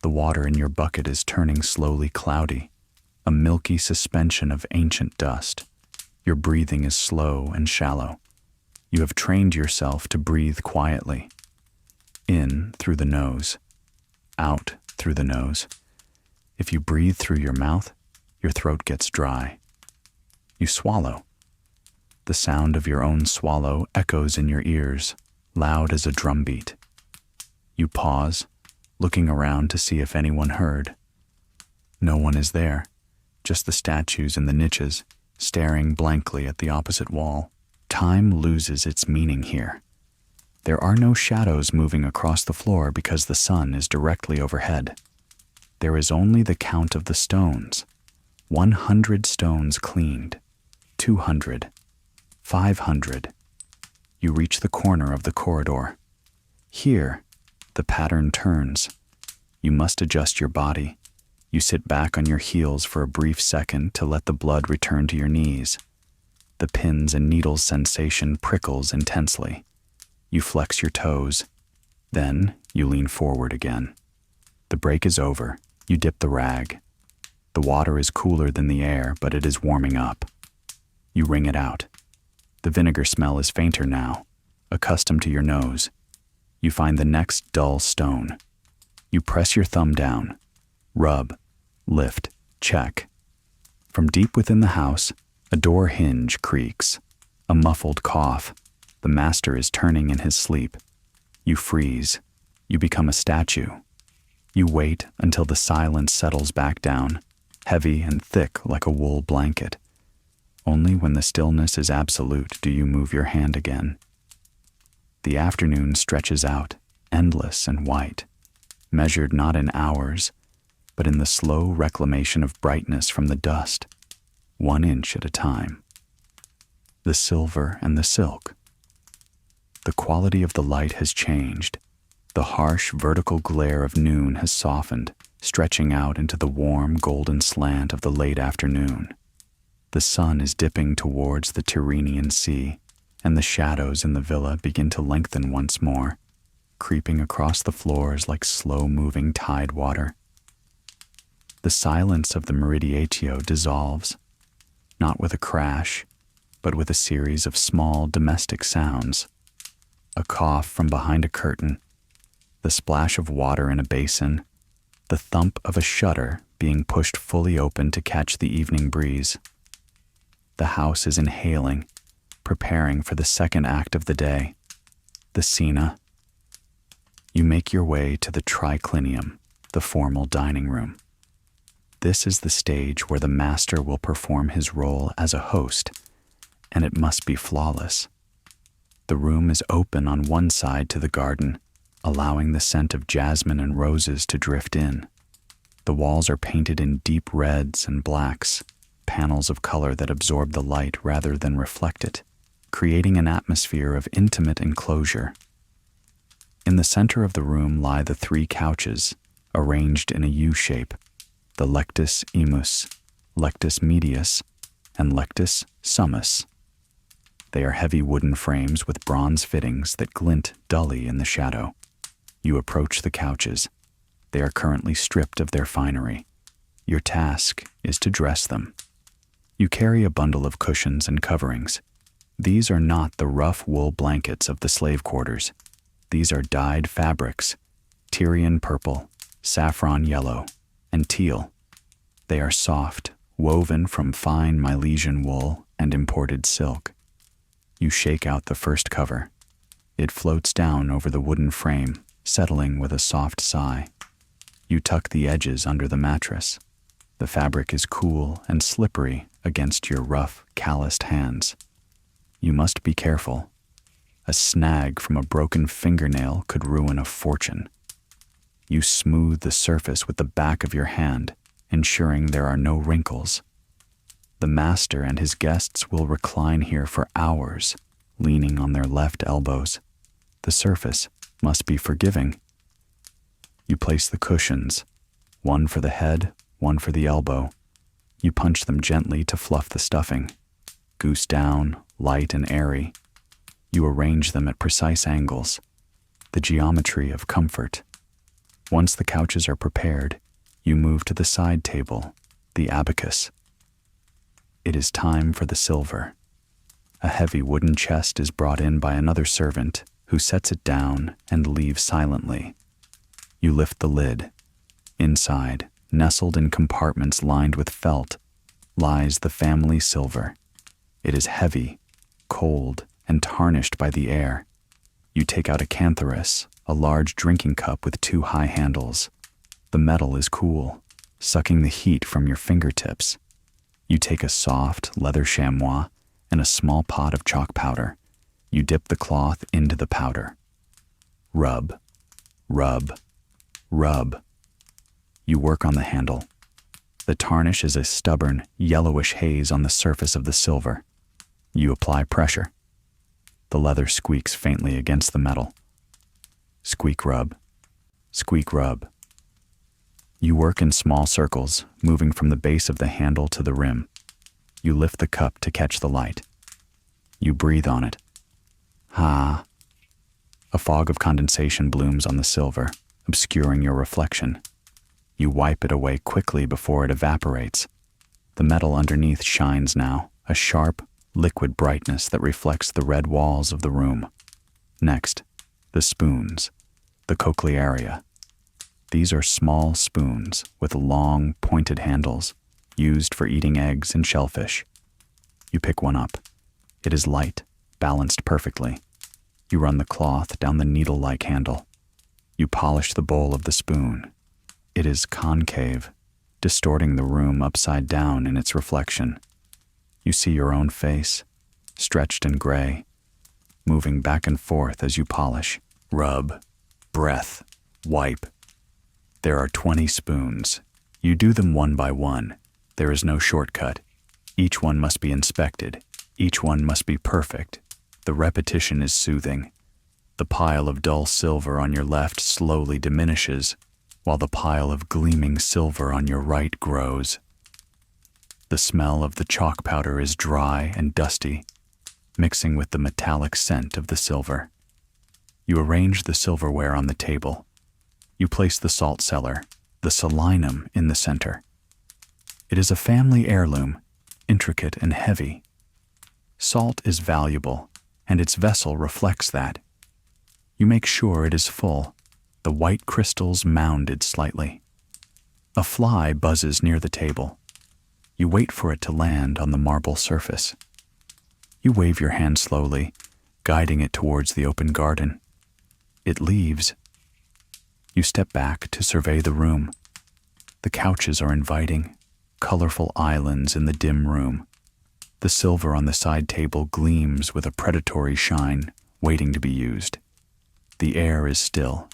The water in your bucket is turning slowly cloudy, a milky suspension of ancient dust. Your breathing is slow and shallow. You have trained yourself to breathe quietly. In through the nose, out through the nose. If you breathe through your mouth, your throat gets dry. You swallow. The sound of your own swallow echoes in your ears, loud as a drumbeat. You pause, looking around to see if anyone heard. No one is there, just the statues in the niches, staring blankly at the opposite wall. Time loses its meaning here. There are no shadows moving across the floor because the sun is directly overhead. There is only the count of the stones. 100 stones cleaned. 200. 500. You reach the corner of the corridor. Here, the pattern turns. You must adjust your body. You sit back on your heels for a brief second to let the blood return to your knees. The pins and needles sensation prickles intensely. You flex your toes. Then you lean forward again. The break is over. You dip the rag. The water is cooler than the air, but it is warming up. You wring it out. The vinegar smell is fainter now, accustomed to your nose. You find the next dull stone. You press your thumb down. Rub, lift, check. From deep within the house, a door hinge creaks. A muffled cough. The master is turning in his sleep. You freeze. You become a statue. You wait until the silence settles back down, heavy and thick like a wool blanket. Only when the stillness is absolute do you move your hand again. The afternoon stretches out, endless and white, measured not in hours, but in the slow reclamation of brightness from the dust, 1 inch at a time. The silver and the silk. The quality of the light has changed. The harsh vertical glare of noon has softened, stretching out into the warm golden slant of the late afternoon. The sun is dipping towards the Tyrrhenian Sea, and the shadows in the villa begin to lengthen once more, creeping across the floors like slow-moving tide water. The silence of the Meridiatio dissolves, not with a crash, but with a series of small domestic sounds. A cough from behind a curtain, the splash of water in a basin, the thump of a shutter being pushed fully open to catch the evening breeze. The house is inhaling, preparing for the second act of the day, the scena. You make your way to the triclinium, the formal dining room. This is the stage where the master will perform his role as a host, and it must be flawless. The room is open on one side to the garden, allowing the scent of jasmine and roses to drift in. The walls are painted in deep reds and blacks, panels of color that absorb the light rather than reflect it, creating an atmosphere of intimate enclosure. In the center of the room lie the 3 couches, arranged in a U shape, the lectus imus, lectus medius, and lectus summus. They are heavy wooden frames with bronze fittings that glint dully in the shadow. You approach the couches. They are currently stripped of their finery. Your task is to dress them. You carry a bundle of cushions and coverings. These are not the rough wool blankets of the slave quarters. These are dyed fabrics, Tyrian purple, saffron yellow, and teal. They are soft, woven from fine Milesian wool and imported silk. You shake out the first cover. It floats down over the wooden frame, settling with a soft sigh. You tuck the edges under the mattress. The fabric is cool and slippery against your rough, calloused hands. You must be careful. A snag from a broken fingernail could ruin a fortune. You smooth the surface with the back of your hand, ensuring there are no wrinkles. The master and his guests will recline here for hours, leaning on their left elbows. The surface must be forgiving. You place the cushions, one for the head, one for the elbow. You punch them gently to fluff the stuffing. Goose down, light and airy. You arrange them at precise angles, the geometry of comfort. Once the couches are prepared, you move to the side table, the abacus. It is time for the silver. A heavy wooden chest is brought in by another servant who sets it down and leaves silently. You lift the lid. Inside, nestled in compartments lined with felt, lies the family silver. It is heavy, cold, and tarnished by the air. You take out a cantharus, a large drinking cup with 2 high handles. The metal is cool, sucking the heat from your fingertips. You take a soft leather chamois and a small pot of chalk powder. You dip the cloth into the powder. Rub, rub, rub. You work on the handle. The tarnish is a stubborn, yellowish haze on the surface of the silver. You apply pressure. The leather squeaks faintly against the metal. Squeak rub, squeak rub. You work in small circles, moving from the base of the handle to the rim. You lift the cup to catch the light. You breathe on it. Ha! A fog of condensation blooms on the silver, obscuring your reflection. You wipe it away quickly before it evaporates. The metal underneath shines now, a sharp, liquid brightness that reflects the red walls of the room. Next, the spoons, the cochlearia. These are small spoons with long, pointed handles, used for eating eggs and shellfish. You pick one up. It is light, balanced perfectly. You run the cloth down the needle-like handle. You polish the bowl of the spoon. It is concave, distorting the room upside down in its reflection. You see your own face, stretched in gray, moving back and forth as you polish. Rub, breath, wipe. There are 20 spoons. You do them one by one. There is no shortcut. Each one must be inspected. Each one must be perfect. The repetition is soothing. The pile of dull silver on your left slowly diminishes, while the pile of gleaming silver on your right grows. The smell of the chalk powder is dry and dusty, mixing with the metallic scent of the silver. You arrange the silverware on the table. You place the salt cellar, the solinum, in the center. It is a family heirloom, intricate and heavy. Salt is valuable, and its vessel reflects that. You make sure it is full, the white crystals mounded slightly. A fly buzzes near the table. You wait for it to land on the marble surface. You wave your hand slowly, guiding it towards the open garden. It leaves, You step back to survey the room. The couches are inviting, colorful islands in the dim room. The silver on the side table gleams with a predatory shine, waiting to be used. The air is still,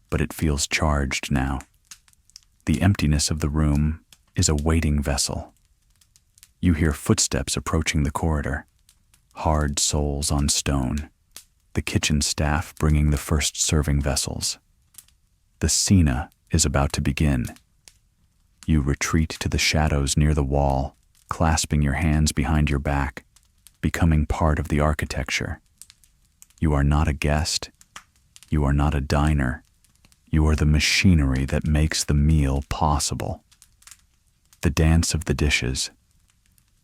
but it feels charged now. The emptiness of the room is a waiting vessel. You hear footsteps approaching the corridor, hard soles on stone, the kitchen staff bringing the first serving vessels. The scena is about to begin. You retreat to the shadows near the wall, clasping your hands behind your back, becoming part of the architecture. You are not a guest. You are not a diner. You are the machinery that makes the meal possible. The dance of the dishes.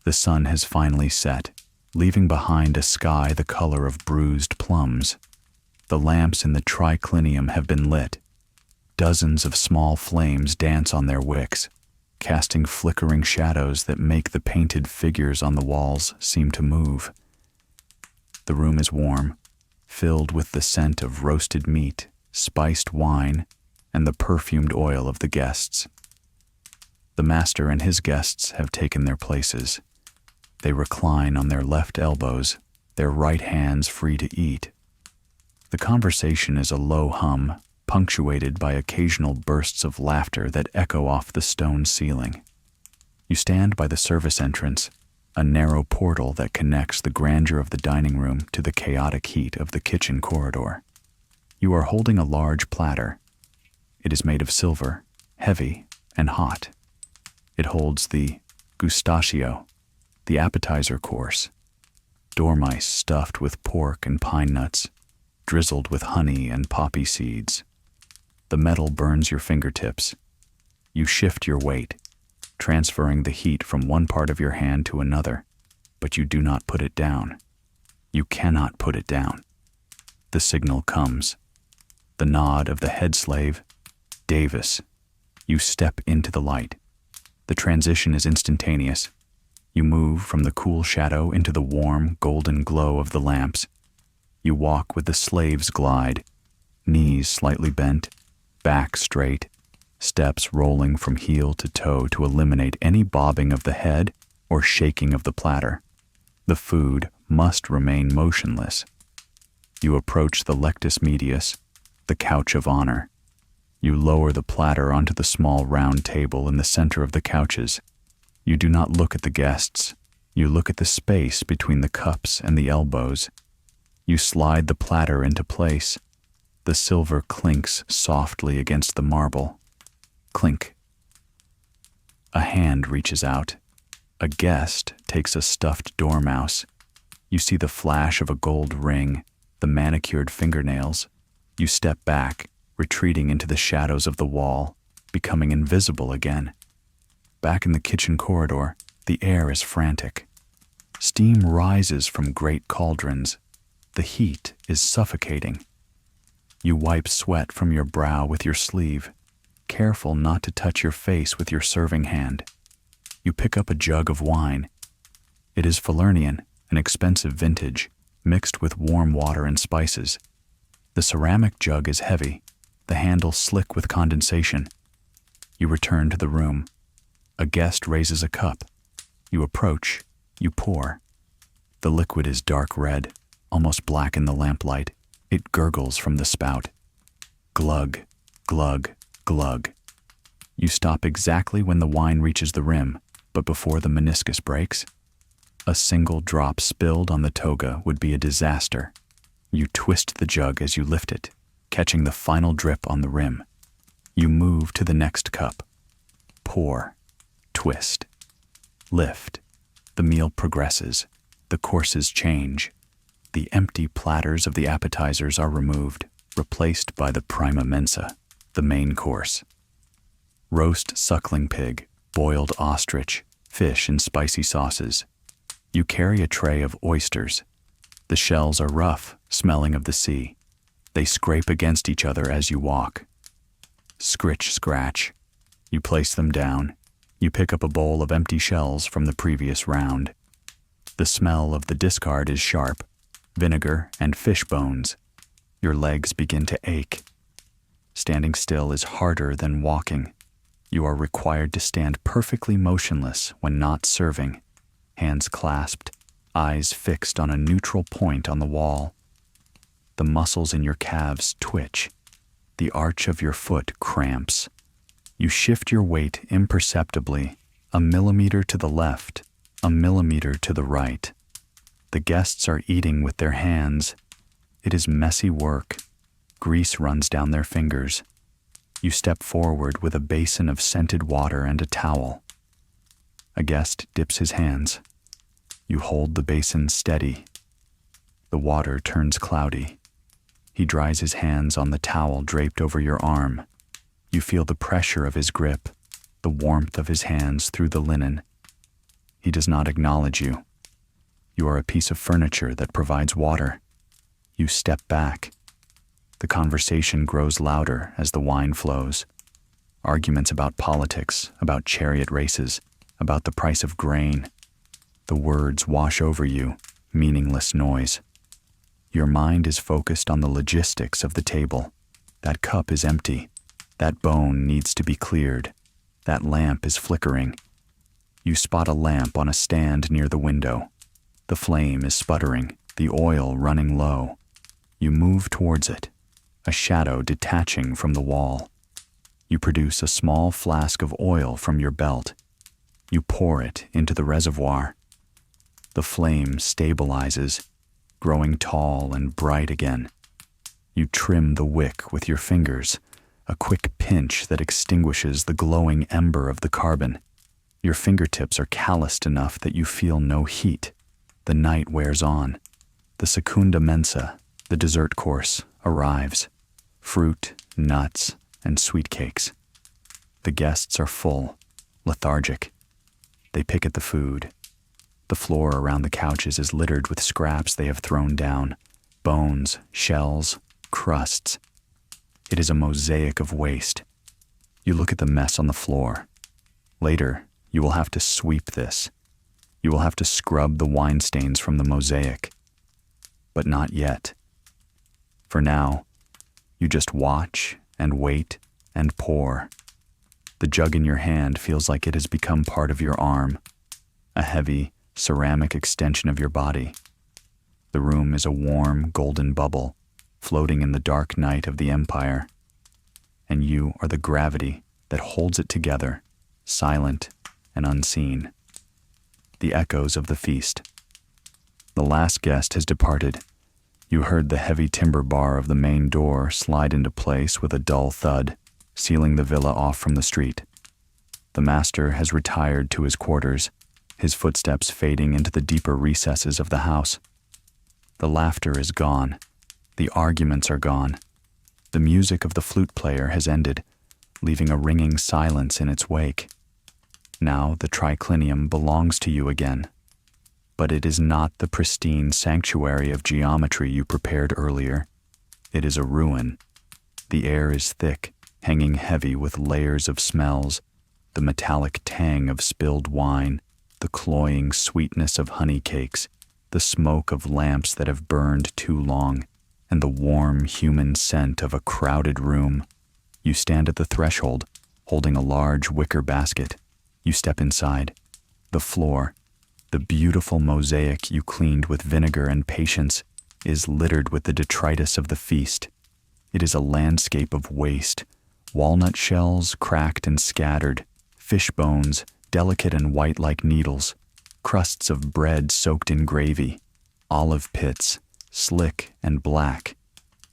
The sun has finally set, leaving behind a sky the color of bruised plums. The lamps in the triclinium have been lit. Dozens of small flames dance on their wicks, casting flickering shadows that make the painted figures on the walls seem to move. The room is warm, filled with the scent of roasted meat, spiced wine, and the perfumed oil of the guests. The master and his guests have taken their places. They recline on their left elbows, their right hands free to eat. The conversation is a low hum, punctuated by occasional bursts of laughter that echo off the stone ceiling. You stand by the service entrance, a narrow portal that connects the grandeur of the dining room to the chaotic heat of the kitchen corridor. You are holding a large platter. It is made of silver, heavy, and hot. It holds the gustachio, the appetizer course, dormice stuffed with pork and pine nuts, drizzled with honey and poppy seeds. The metal burns your fingertips. You shift your weight, transferring the heat from one part of your hand to another, but you do not put it down. You cannot put it down. The signal comes. The nod of the head slave, Davis. You step into the light. The transition is instantaneous. You move from the cool shadow into the warm, golden glow of the lamps. You walk with the slave's glide, knees slightly bent, back straight, steps rolling from heel to toe to eliminate any bobbing of the head or shaking of the platter. The food must remain motionless. You approach the lectus medius, the couch of honor. You lower the platter onto the small round table in the center of the couches. You do not look at the guests. You look at the space between the cups and the elbows. You slide the platter into place. The silver clinks softly against the marble. Clink. A hand reaches out. A guest takes a stuffed dormouse. You see the flash of a gold ring, the manicured fingernails. You step back, retreating into the shadows of the wall, becoming invisible again. Back in the kitchen corridor, the air is frantic. Steam rises from great cauldrons. The heat is suffocating. You wipe sweat from your brow with your sleeve, careful not to touch your face with your serving hand. You pick up a jug of wine. It is Falernian, an expensive vintage, mixed with warm water and spices. The ceramic jug is heavy, the handle slick with condensation. You return to the room. A guest raises a cup. You approach. You pour. The liquid is dark red, almost black in the lamplight. It gurgles from the spout. Glug, glug, glug. You stop exactly when the wine reaches the rim, but before the meniscus breaks. A single drop spilled on the toga would be a disaster. You twist the jug as you lift it, catching the final drip on the rim. You move to the next cup. Pour. Twist. Lift. The meal progresses. The courses change. The empty platters of the appetizers are removed, replaced by the prima mensa, the main course. Roast suckling pig, boiled ostrich, fish in spicy sauces. You carry a tray of oysters. The shells are rough, smelling of the sea. They scrape against each other as you walk. Scritch, scratch. You place them down. You pick up a bowl of empty shells from the previous round. The smell of the discard is sharp, vinegar and fish bones. Your legs begin to ache. Standing still is harder than walking. You are required to stand perfectly motionless when not serving, hands clasped, eyes fixed on a neutral point on the wall. The muscles in your calves twitch. The arch of your foot cramps. You shift your weight imperceptibly, a millimeter to the left, a millimeter to the right. The guests are eating with their hands. It is messy work. Grease runs down their fingers. You step forward with a basin of scented water and a towel. A guest dips his hands. You hold the basin steady. The water turns cloudy. He dries his hands on the towel draped over your arm. You feel the pressure of his grip, the warmth of his hands through the linen. He does not acknowledge you. You are a piece of furniture that provides water. You step back. The conversation grows louder as the wine flows. Arguments about politics, about chariot races, about the price of grain. The words wash over you, meaningless noise. Your mind is focused on the logistics of the table. That cup is empty. That bone needs to be cleared. That lamp is flickering. You spot a lamp on a stand near the window. The flame is sputtering, the oil running low. You move towards it, a shadow detaching from the wall. You produce a small flask of oil from your belt. You pour it into the reservoir. The flame stabilizes, growing tall and bright again. You trim the wick with your fingers, a quick pinch that extinguishes the glowing ember of the carbon. Your fingertips are calloused enough that you feel no heat. The night wears on. The secunda mensa, the dessert course, arrives. Fruit, nuts, and sweet cakes. The guests are full, lethargic. They pick at the food. The floor around the couches is littered with scraps they have thrown down, bones, shells, crusts. It is a mosaic of waste. You look at the mess on the floor. Later, you will have to sweep this. You will have to scrub the wine stains from the mosaic. But not yet. For now, you just watch and wait and pour. The jug in your hand feels like it has become part of your arm, a heavy, ceramic extension of your body. The room is a warm, golden bubble, floating in the dark night of the empire. And you are the gravity that holds it together, silent and unseen. The echoes of the feast. The last guest has departed. You heard the heavy timber bar of the main door slide into place with a dull thud, sealing the villa off from the street. The master has retired to his quarters, his footsteps fading into the deeper recesses of the house. The laughter is gone. The arguments are gone. The music of the flute player has ended, leaving a ringing silence in its wake. Now the triclinium belongs to you again. But it is not the pristine sanctuary of geometry you prepared earlier. It is a ruin. The air is thick, hanging heavy with layers of smells, the metallic tang of spilled wine, the cloying sweetness of honey cakes, the smoke of lamps that have burned too long, and the warm human scent of a crowded room. You stand at the threshold, holding a large wicker basket. You step inside. The floor, the beautiful mosaic you cleaned with vinegar and patience, is littered with the detritus of the feast. It is a landscape of waste, walnut shells cracked and scattered, fish bones, delicate and white like needles, crusts of bread soaked in gravy, olive pits, slick and black.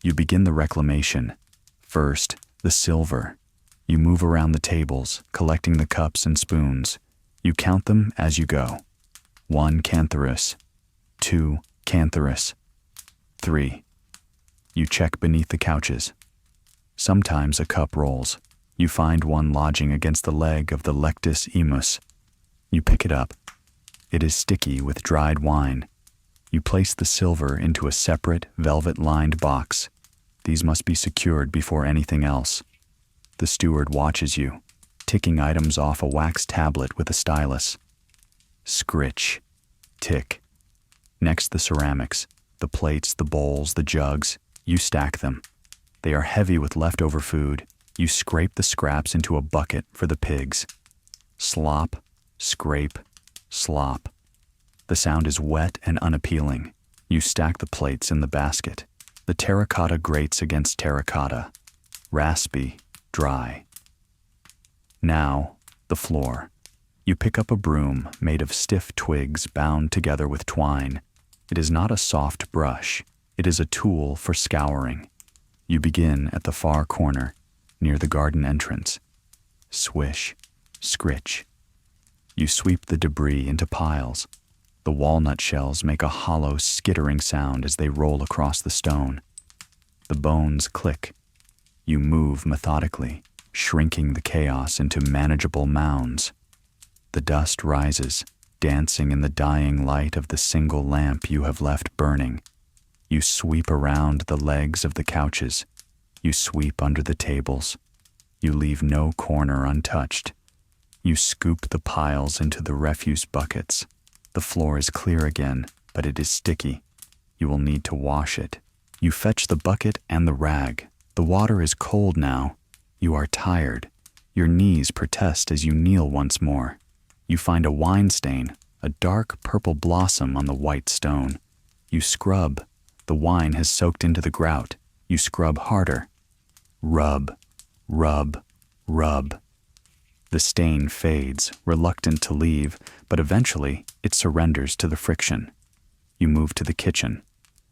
You begin the reclamation. First, the silver. You move around the tables, collecting the cups and spoons. You count them as you go. 1 cantharus, 2 cantharus, 3. You check beneath the couches. Sometimes a cup rolls. You find one lodging against the leg of the lectus emus. You pick it up. It is sticky with dried wine. You place the silver into a separate, velvet-lined box. These must be secured before anything else. The steward watches you, ticking items off a wax tablet with a stylus. Scritch. Tick. Next the ceramics, the plates, the bowls, the jugs. You stack them. They are heavy with leftover food. You scrape the scraps into a bucket for the pigs. Slop, scrape, slop. The sound is wet and unappealing. You stack the plates in the basket. The terracotta grates against terracotta. Raspy, dry. Now, the floor. You pick up a broom made of stiff twigs bound together with twine. It is not a soft brush. It is a tool for scouring. You begin at the far corner, near the garden entrance. Swish, scritch. You sweep the debris into piles. The walnut shells make a hollow, skittering sound as they roll across the stone. The bones click. You move methodically, shrinking the chaos into manageable mounds. The dust rises, dancing in the dying light of the single lamp you have left burning. You sweep around the legs of the couches. You sweep under the tables. You leave no corner untouched. You scoop the piles into the refuse buckets. The floor is clear again, but it is sticky. You will need to wash it. You fetch the bucket and the rag. The water is cold now. You are tired. Your knees protest as you kneel once more. You find a wine stain, a dark purple blossom on the white stone. You scrub. The wine has soaked into the grout. You scrub harder. Rub, rub, rub. The stain fades, reluctant to leave, but eventually it surrenders to the friction. You move to the kitchen.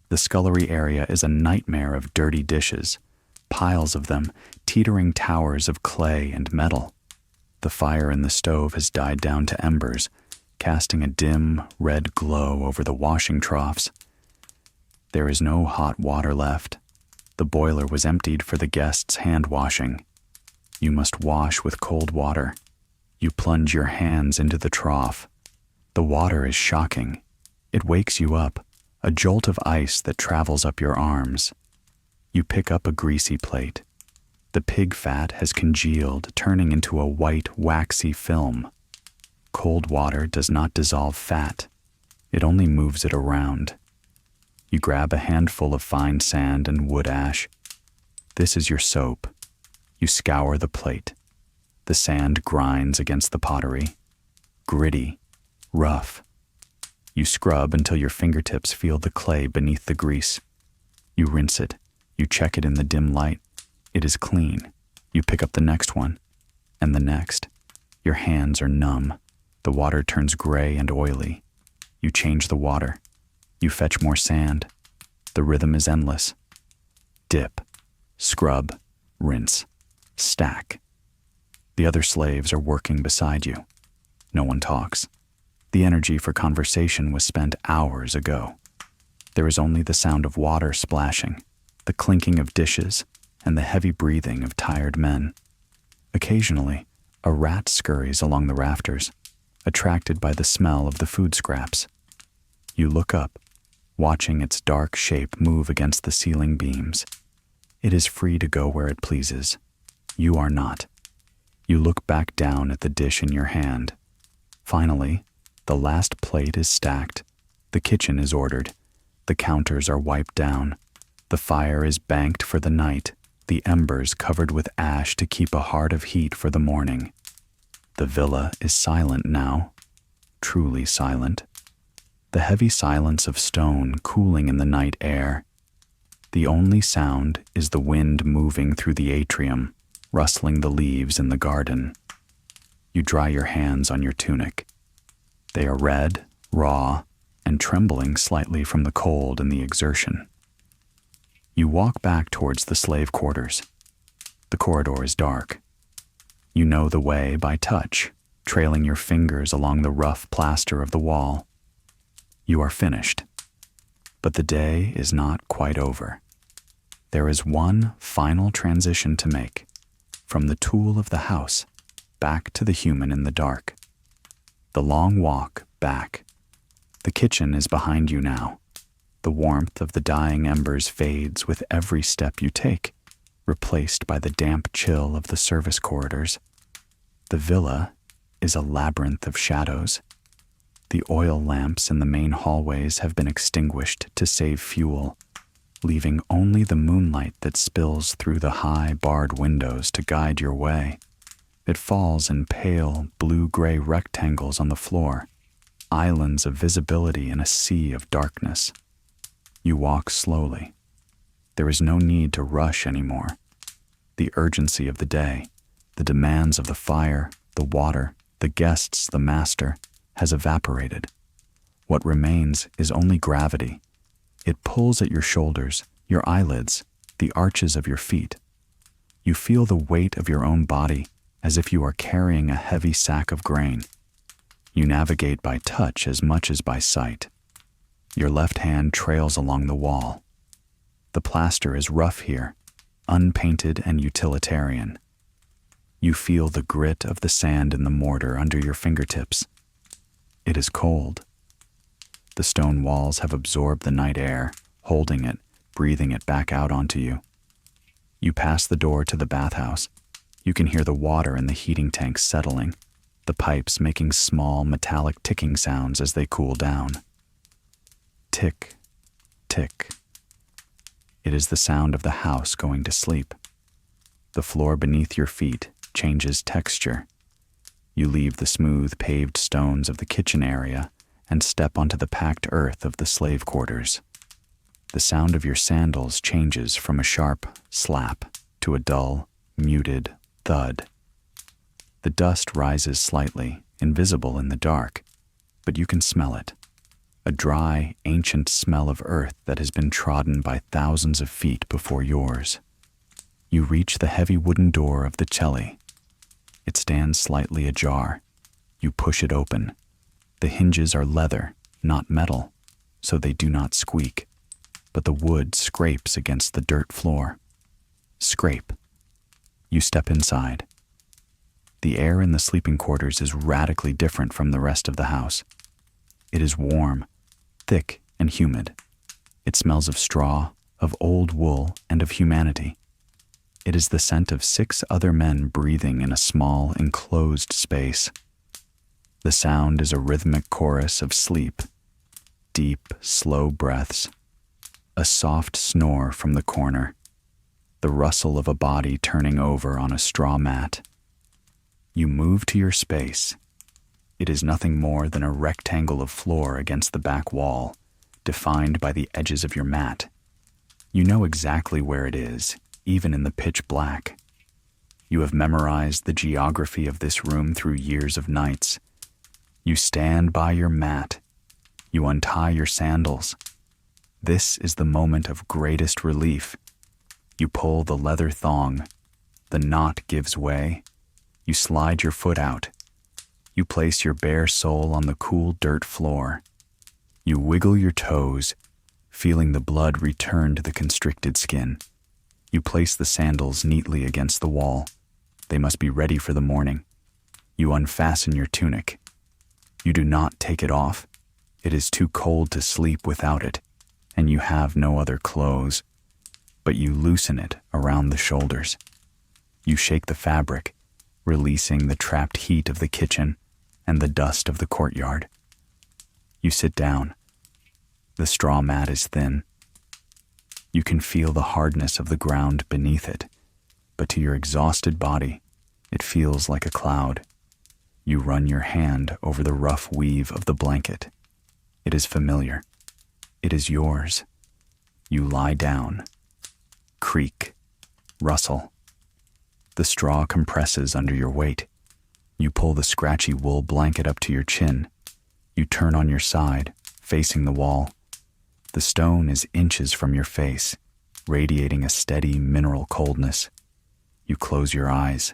The scullery area is a nightmare of dirty dishes, piles of them, teetering towers of clay and metal. The fire in the stove has died down to embers, casting a dim, red glow over the washing troughs. There is no hot water left. The boiler was emptied for the guests' hand washing. You must wash with cold water. You plunge your hands into the trough. The water is shocking. It wakes you up, a jolt of ice that travels up your arms. You pick up a greasy plate. The pig fat has congealed, turning into a white, waxy film. Cold water does not dissolve fat. It only moves it around. You grab a handful of fine sand and wood ash. This is your soap. You scour the plate. The sand grinds against the pottery. Gritty, rough. You scrub until your fingertips feel the clay beneath the grease. You rinse it. You check it in the dim light. It is clean. You pick up the next one, and the next. Your hands are numb. The water turns gray and oily. You change the water. You fetch more sand. The rhythm is endless. Dip, scrub, rinse, stack. The other slaves are working beside you. No one talks. The energy for conversation was spent hours ago. There is only the sound of water splashing, the clinking of dishes, and the heavy breathing of tired men. Occasionally, a rat scurries along the rafters, attracted by the smell of the food scraps. You look up, watching its dark shape move against the ceiling beams. It is free to go where it pleases. You are not. You look back down at the dish in your hand. Finally, the last plate is stacked. The kitchen is ordered. The counters are wiped down. The fire is banked for the night, the embers covered with ash to keep a heart of heat for the morning. The villa is silent now, truly silent. The heavy silence of stone cooling in the night air. The only sound is the wind moving through the atrium, rustling the leaves in the garden. You dry your hands on your tunic. They are red, raw, and trembling slightly from the cold and the exertion. You walk back towards the slave quarters. The corridor is dark. You know the way by touch, trailing your fingers along the rough plaster of the wall. You are finished. But the day is not quite over. There is one final transition to make, from the tool of the house back to the human in the dark. The long walk back. The kitchen is behind you now. The warmth of the dying embers fades with every step you take, replaced by the damp chill of the service corridors. The villa is a labyrinth of shadows. The oil lamps in the main hallways have been extinguished to save fuel. leaving only the moonlight that spills through the high barred windows to guide your way. It falls in pale blue-gray rectangles on the floor, islands of visibility in a sea of darkness. You walk slowly. There is no need to rush anymore. The urgency of the day, the demands of the fire, the water, the guests, the master, has evaporated. What remains is only gravity. It pulls at your shoulders, your eyelids, the arches of your feet. You feel the weight of your own body as if you are carrying a heavy sack of grain. You navigate by touch as much as by sight. Your left hand trails along the wall. The plaster is rough here, unpainted and utilitarian. You feel the grit of the sand in the mortar under your fingertips. It is cold. The stone walls have absorbed the night air, holding it, breathing it back out onto you. You pass the door to the bathhouse. You can hear the water in the heating tank settling, the pipes making small metallic ticking sounds as they cool down. Tick, tick. It is the sound of the house going to sleep. The floor beneath your feet changes texture. You leave the smooth paved stones of the kitchen area and step onto the packed earth of the slave quarters. The sound of your sandals changes from a sharp slap to a dull, muted thud. The dust rises slightly, invisible in the dark, but you can smell it. A dry, ancient smell of earth that has been trodden by thousands of feet before yours. You reach the heavy wooden door of the celli. It stands slightly ajar. You push it open. The hinges are leather, not metal, so they do not squeak, but the wood scrapes against the dirt floor. Scrape. You step inside. The air in the sleeping quarters is radically different from the rest of the house. It is warm, thick, and humid. It smells of straw, of old wool, and of humanity. It is the scent of 6 other men breathing in a small, enclosed space. The sound is a rhythmic chorus of sleep, deep, slow breaths, a soft snore from the corner, the rustle of a body turning over on a straw mat. You move to your space. It is nothing more than a rectangle of floor against the back wall, defined by the edges of your mat. You know exactly where it is, even in the pitch black. You have memorized the geography of this room through years of nights. You stand by your mat. You untie your sandals. This is the moment of greatest relief. You pull the leather thong. The knot gives way. You slide your foot out. You place your bare sole on the cool dirt floor. You wiggle your toes, feeling the blood return to the constricted skin. You place the sandals neatly against the wall. They must be ready for the morning. You unfasten your tunic. You do not take it off. It is too cold to sleep without it, and you have no other clothes. But you loosen it around the shoulders. You shake the fabric, releasing the trapped heat of the kitchen and the dust of the courtyard. You sit down. The straw mat is thin. You can feel the hardness of the ground beneath it, but to your exhausted body, it feels like a cloud. You run your hand over the rough weave of the blanket. It is familiar. It is yours. You lie down. Creak. Rustle. The straw compresses under your weight. You pull the scratchy wool blanket up to your chin. You turn on your side, facing the wall. The stone is inches from your face, radiating a steady mineral coldness. You close your eyes.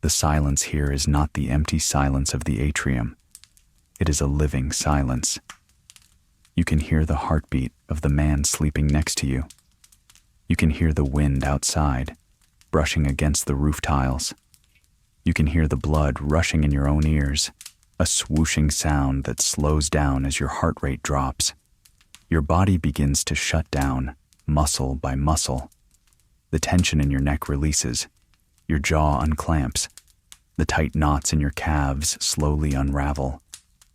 The silence here is not the empty silence of the atrium. It is a living silence. You can hear the heartbeat of the man sleeping next to you. You can hear the wind outside, brushing against the roof tiles. You can hear the blood rushing in your own ears, a swooshing sound that slows down as your heart rate drops. Your body begins to shut down, muscle by muscle. The tension in your neck releases. Your jaw unclamps. The tight knots in your calves slowly unravel.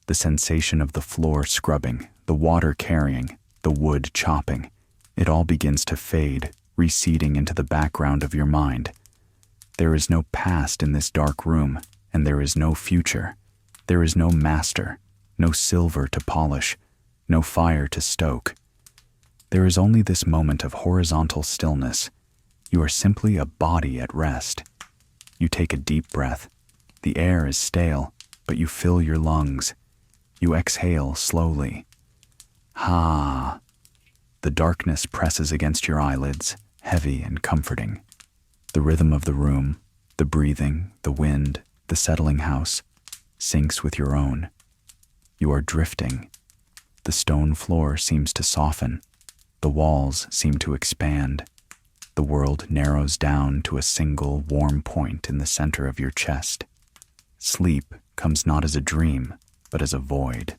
The sensation of the floor scrubbing, the water carrying, the wood chopping. It all begins to fade, receding into the background of your mind. There is no past in this dark room, and there is no future. There is no master, no silver to polish, no fire to stoke. There is only this moment of horizontal stillness. You are simply a body at rest. You take a deep breath. The air is stale, but you fill your lungs. You exhale slowly. Ha! The darkness presses against your eyelids, heavy and comforting. The rhythm of the room, the breathing, the wind, the settling house, syncs with your own. You are drifting. The stone floor seems to soften. The walls seem to expand. The world narrows down to a single warm point in the center of your chest. Sleep comes not as a dream, but as a void.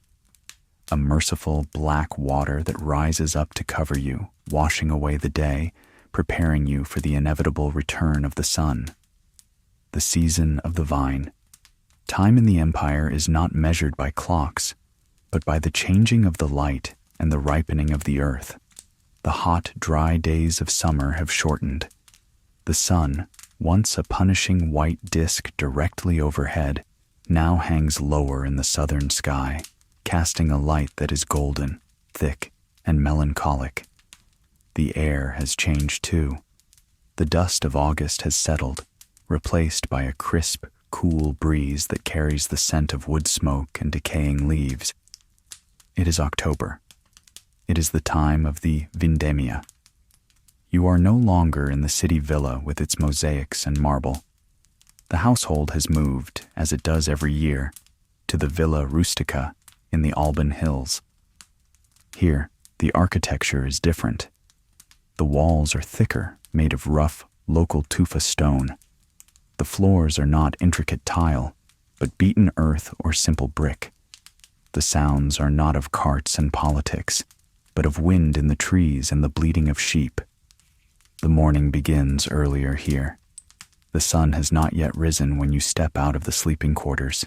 A merciful black water that rises up to cover you, washing away the day, preparing you for the inevitable return of the sun. The season of the vine. Time in the empire is not measured by clocks, but by the changing of the light and the ripening of the earth. The hot, dry days of summer have shortened. The sun, once a punishing white disk directly overhead, now hangs lower in the southern sky, casting a light that is golden, thick, and melancholic. The air has changed too. The dust of August has settled, replaced by a crisp, cool breeze that carries the scent of wood smoke and decaying leaves. It is October. It is the time of the Vindemia. You are no longer in the city villa with its mosaics and marble. The household has moved, as it does every year, to the Villa Rustica in the Alban Hills. Here, the architecture is different. The walls are thicker, made of rough, local tufa stone. The floors are not intricate tile, but beaten earth or simple brick. The sounds are not of carts and politics, but of wind in the trees and the bleating of sheep. The morning begins earlier here. The sun has not yet risen when you step out of the sleeping quarters.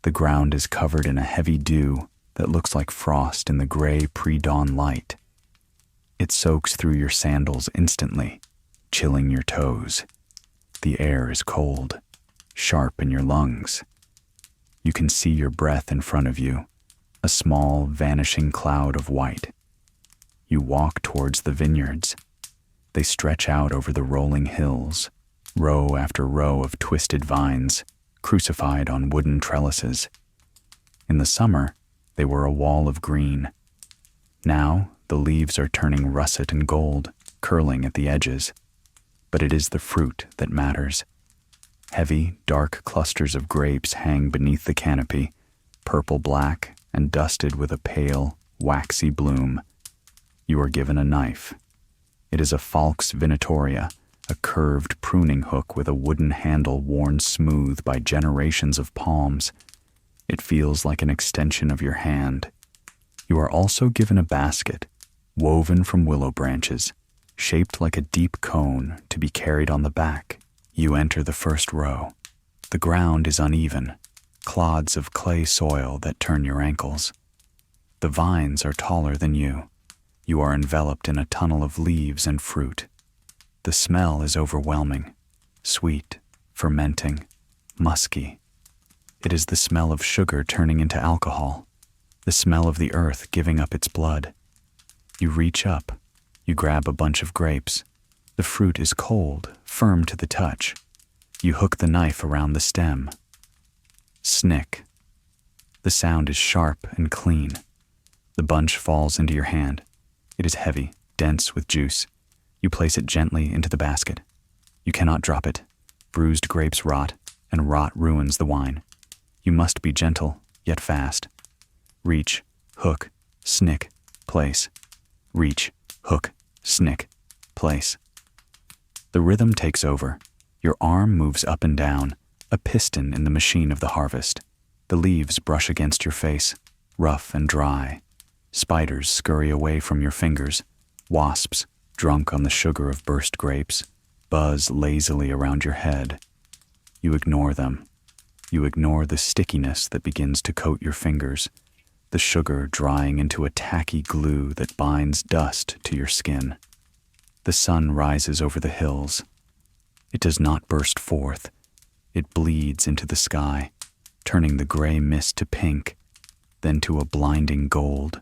The ground is covered in a heavy dew that looks like frost in the gray pre-dawn light. It soaks through your sandals instantly, chilling your toes. The air is cold, sharp in your lungs. You can see your breath in front of you, a small, vanishing cloud of white. You walk towards the vineyards. They stretch out over the rolling hills, row after row of twisted vines, crucified on wooden trellises. In the summer, they were a wall of green. Now, the leaves are turning russet and gold, curling at the edges. But it is the fruit that matters. Heavy, dark clusters of grapes hang beneath the canopy, purple-black and dusted with a pale, waxy bloom. You are given a knife. It is a Falx Venatoria, a curved pruning hook with a wooden handle worn smooth by generations of palms. It feels like an extension of your hand. You are also given a basket, woven from willow branches, shaped like a deep cone to be carried on the back. You enter the first row. The ground is uneven, clods of clay soil that turn your ankles. The vines are taller than you. You are enveloped in a tunnel of leaves and fruit. The smell is overwhelming, sweet, fermenting, musky. It is the smell of sugar turning into alcohol, the smell of the earth giving up its blood. You reach up. You grab a bunch of grapes. The fruit is cold, firm to the touch. You hook the knife around the stem. Snick. The sound is sharp and clean. The bunch falls into your hand. It is heavy, dense with juice. You place it gently into the basket. You cannot drop it. Bruised grapes rot, and rot ruins the wine. You must be gentle, yet fast. Reach, hook, snick, place. Reach, hook, snick, place. The rhythm takes over. Your arm moves up and down, a piston in the machine of the harvest. The leaves brush against your face, rough and dry. Spiders scurry away from your fingers. Wasps, drunk on the sugar of burst grapes, buzz lazily around your head. You ignore them. You ignore the stickiness that begins to coat your fingers. the sugar drying into a tacky glue that binds dust to your skin. The sun rises over the hills. It does not burst forth. It bleeds into the sky, turning the gray mist to pink, then to a blinding gold.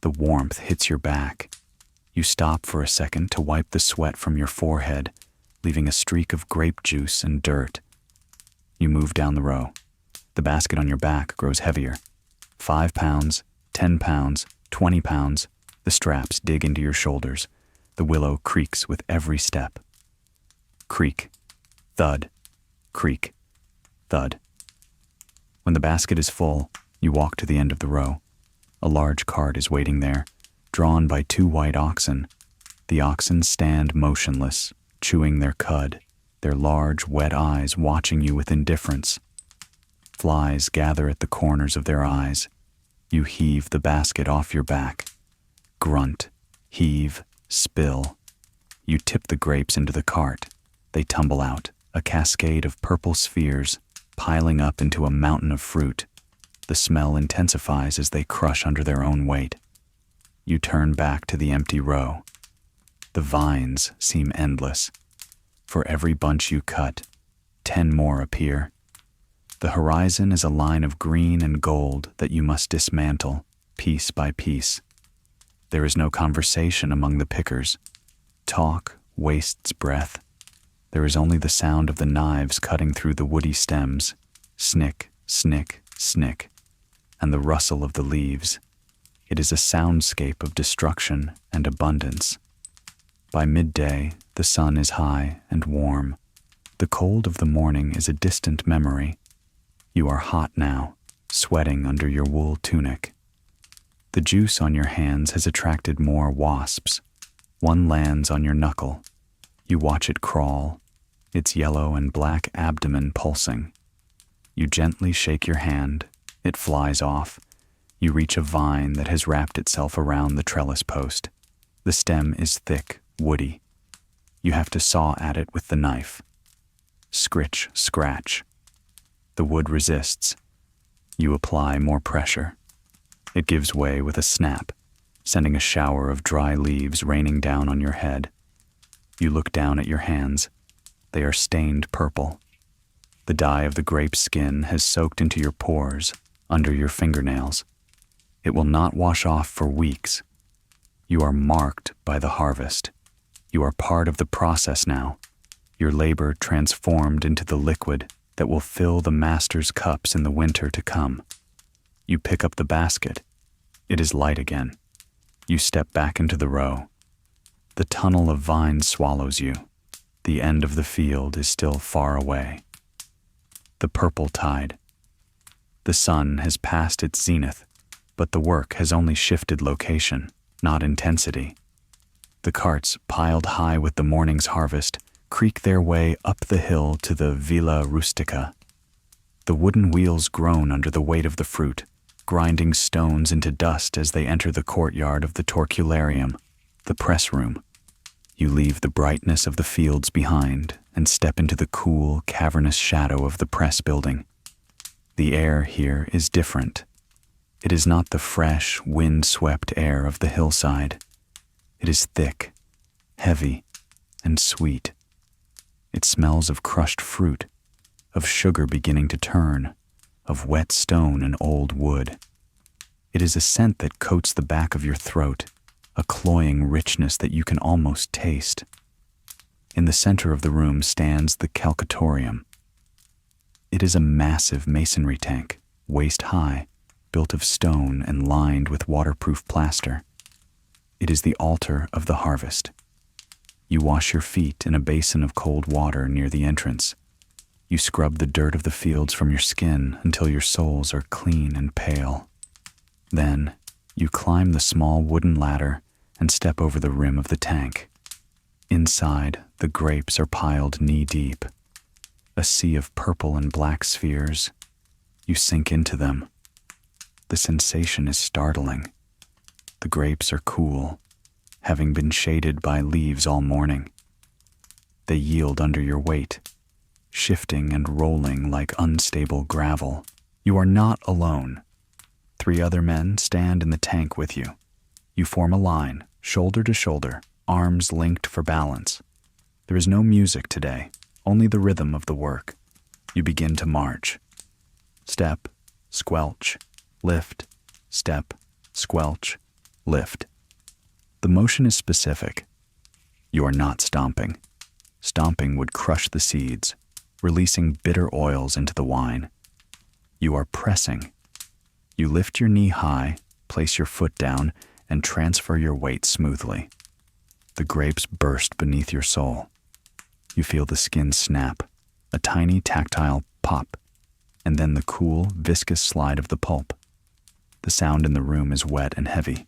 The warmth hits your back. You stop for a second to wipe the sweat from your forehead, leaving a streak of grape juice and dirt. You move down the row. The basket on your back grows heavier. 5 pounds, 10 pounds, 20 pounds. The straps dig into your shoulders. The willow creaks with every step. Creak, thud, creak, thud. When the basket is full, you walk to the end of the row. A large cart is waiting there, drawn by 2 white oxen. The oxen stand motionless, chewing their cud, their large, wet eyes watching you with indifference. Flies gather at the corners of their eyes. You heave the basket off your back. Grunt, heave, spill. You tip the grapes into the cart. They tumble out, a cascade of purple spheres, piling up into a mountain of fruit. The smell intensifies as they crush under their own weight. You turn back to the empty row. The vines seem endless. For every bunch you cut, 10 more appear. The horizon is a line of green and gold that you must dismantle, piece by piece. There is no conversation among the pickers. Talk wastes breath. There is only the sound of the knives cutting through the woody stems, snick, snick, snick, and the rustle of the leaves. It is a soundscape of destruction and abundance. By midday, the sun is high and warm. The cold of the morning is a distant memory. You are hot now, sweating under your wool tunic. The juice on your hands has attracted more wasps. One lands on your knuckle. You watch it crawl, its yellow and black abdomen pulsing. You gently shake your hand. It flies off. You reach a vine that has wrapped itself around the trellis post. The stem is thick, woody. You have to saw at it with the knife. Scritch, scratch. The wood resists. You apply more pressure. It gives way with a snap, sending a shower of dry leaves raining down on your head. You look down at your hands. They are stained purple. The dye of the grape skin has soaked into your pores, under your fingernails. It will not wash off for weeks. You are marked by the harvest. You are part of the process now, your labor transformed into the liquid that will fill the master's cups in the winter to come. You pick up the basket. It is light again. You step back into the row. The tunnel of vines swallows you. The end of the field is still far away. The purple tide. The sun has passed its zenith, but the work has only shifted location, not intensity. The carts, piled high with the morning's harvest, creak their way up the hill to the Villa Rustica. The wooden wheels groan under the weight of the fruit, grinding stones into dust as they enter the courtyard of the torcularium, the press room. You leave the brightness of the fields behind and step into the cool, cavernous shadow of the press building. The air here is different. It is not the fresh, wind-swept air of the hillside. It is thick, heavy, and sweet. It smells of crushed fruit, of sugar beginning to turn, of wet stone and old wood. It is a scent that coats the back of your throat, a cloying richness that you can almost taste. In the center of the room stands the calcatorium. It is a massive masonry tank, waist-high, built of stone and lined with waterproof plaster. It is the altar of the harvest. You wash your feet in a basin of cold water near the entrance. You scrub the dirt of the fields from your skin until your soles are clean and pale. Then, you climb the small wooden ladder and step over the rim of the tank. Inside, the grapes are piled knee-deep. A sea of purple and black spheres. You sink into them. The sensation is startling. The grapes are cool, having been shaded by leaves all morning. They yield under your weight, shifting and rolling like unstable gravel. You are not alone. 3 other men stand in the tank with you. You form a line, shoulder to shoulder, arms linked for balance. There is no music today, only the rhythm of the work. You begin to march. Step, squelch, lift, step, squelch, lift. The motion is specific. You are not stomping. Stomping would crush the seeds, releasing bitter oils into the wine. You are pressing. You lift your knee high, place your foot down, and transfer your weight smoothly. The grapes burst beneath your sole. You feel the skin snap, a tiny tactile pop, and then the cool, viscous slide of the pulp. The sound in the room is wet and heavy.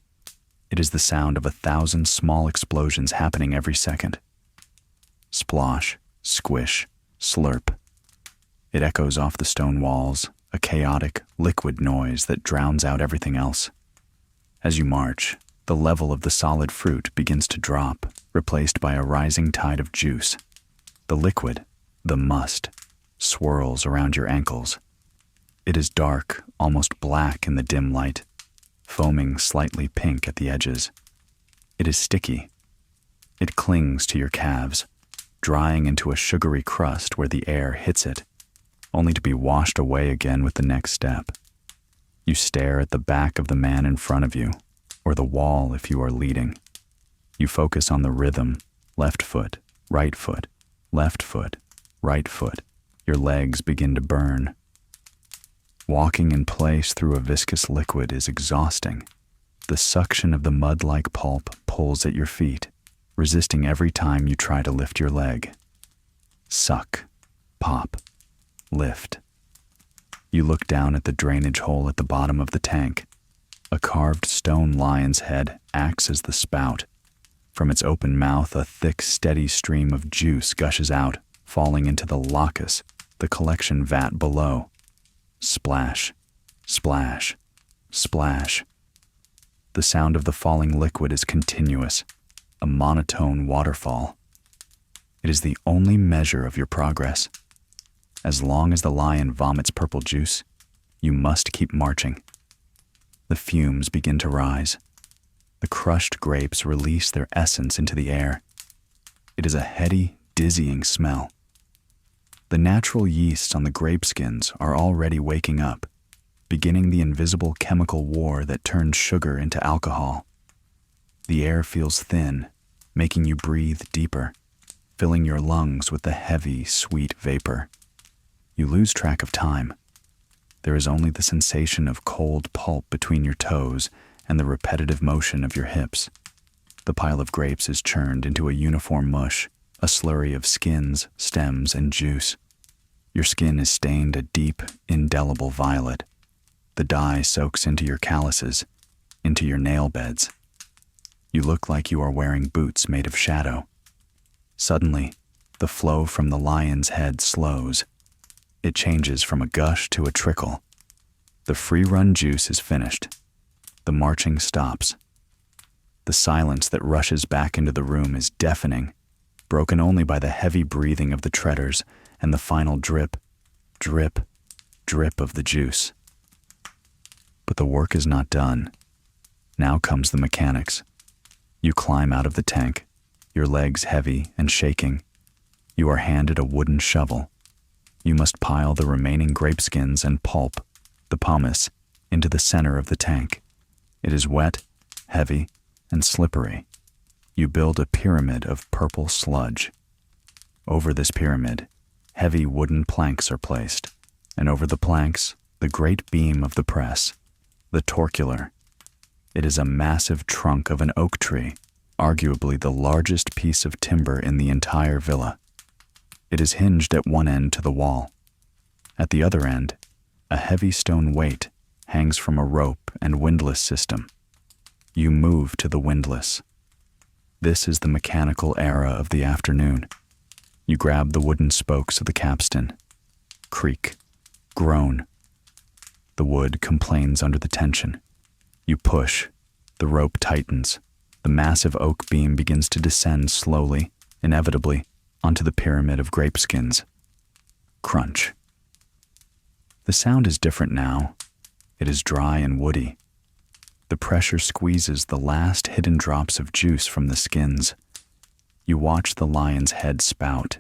It is the sound of 1,000 small explosions happening every second. Splosh, squish, slurp. It echoes off the stone walls, a chaotic, liquid noise that drowns out everything else. As you march, the level of the solid fruit begins to drop, replaced by a rising tide of juice. The liquid, the must, swirls around your ankles. It is dark, almost black in the dim light, foaming slightly pink at the edges. It is sticky. It clings to your calves, drying into a sugary crust where the air hits it, only to be washed away again with the next step. You stare at the back of the man in front of you, or the wall if you are leading. You focus on the rhythm, left foot, right foot, left foot, right foot. Your legs begin to burn. Walking in place through a viscous liquid is exhausting. The suction of the mud-like pulp pulls at your feet, resisting every time you try to lift your leg. Suck, pop, lift. You look down at the drainage hole at the bottom of the tank. A carved stone lion's head acts as the spout. From its open mouth, a thick, steady stream of juice gushes out, falling into the locus, the collection vat below. Splash, splash, splash. The sound of the falling liquid is continuous, a monotone waterfall. It is the only measure of your progress. As long as the lion vomits purple juice, you must keep marching. The fumes begin to rise. The crushed grapes release their essence into the air. It is a heady, dizzying smell. The natural yeasts on the grape skins are already waking up, beginning the invisible chemical war that turns sugar into alcohol. The air feels thin, making you breathe deeper, filling your lungs with the heavy, sweet vapor. You lose track of time. There is only the sensation of cold pulp between your toes and the repetitive motion of your hips. The pile of grapes is churned into a uniform mush, a slurry of skins, stems, and juice. Your skin is stained a deep, indelible violet. The dye soaks into your calluses, into your nail beds. You look like you are wearing boots made of shadow. Suddenly, the flow from the lion's head slows. It changes from a gush to a trickle. The free-run juice is finished. The marching stops. The silence that rushes back into the room is deafening, broken only by the heavy breathing of the treaders and the final drip, drip, drip of the juice. But the work is not done. Now comes the mechanics. You climb out of the tank, your legs heavy and shaking. You are handed a wooden shovel. You must pile the remaining grape skins and pulp, the pomace, into the center of the tank. It is wet, heavy, and slippery. You build a pyramid of purple sludge. Over this pyramid, heavy wooden planks are placed, and over the planks, the great beam of the press, the torcular. It is a massive trunk of an oak tree, arguably the largest piece of timber in the entire villa. It is hinged at one end to the wall. At the other end, a heavy stone weight hangs from a rope and windlass system. You move to the windlass. This is the mechanical era of the afternoon. You grab the wooden spokes of the capstan. Creak. Groan. The wood complains under the tension. You push. The rope tightens. The massive oak beam begins to descend slowly, inevitably, onto the pyramid of grape skins. Crunch. The sound is different now. It is dry and woody. The pressure squeezes the last hidden drops of juice from the skins. You watch the lion's head spout.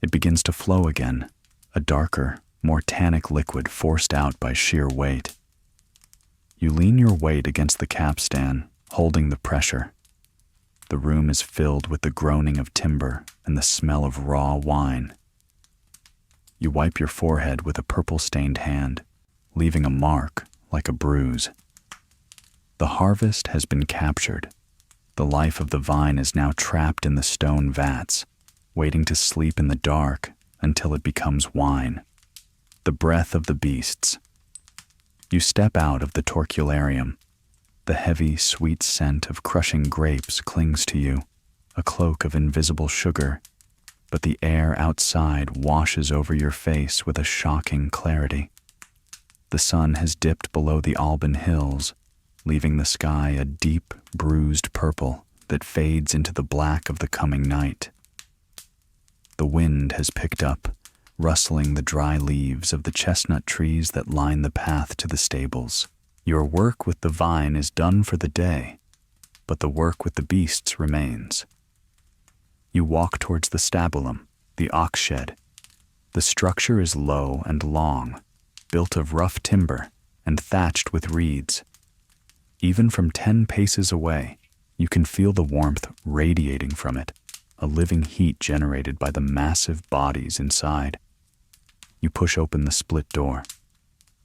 It begins to flow again, a darker, more tannic liquid forced out by sheer weight. You lean your weight against the capstan, holding the pressure. The room is filled with the groaning of timber and the smell of raw wine. You wipe your forehead with a purple-stained hand, leaving a mark like a bruise. The harvest has been captured. The life of the vine is now trapped in the stone vats, waiting to sleep in the dark until it becomes wine. The breath of the beasts. You step out of the torcularium. The heavy, sweet scent of crushing grapes clings to you, a cloak of invisible sugar, but the air outside washes over your face with a shocking clarity. The sun has dipped below the Alban hills, leaving the sky a deep, bruised purple that fades into the black of the coming night. The wind has picked up, rustling the dry leaves of the chestnut trees that line the path to the stables. Your work with the vine is done for the day, but the work with the beasts remains. You walk towards the stabulum, the ox shed. The structure is low and long, built of rough timber and thatched with reeds. Even from 10 paces away, you can feel the warmth radiating from it, a living heat generated by the massive bodies inside. You push open the split door.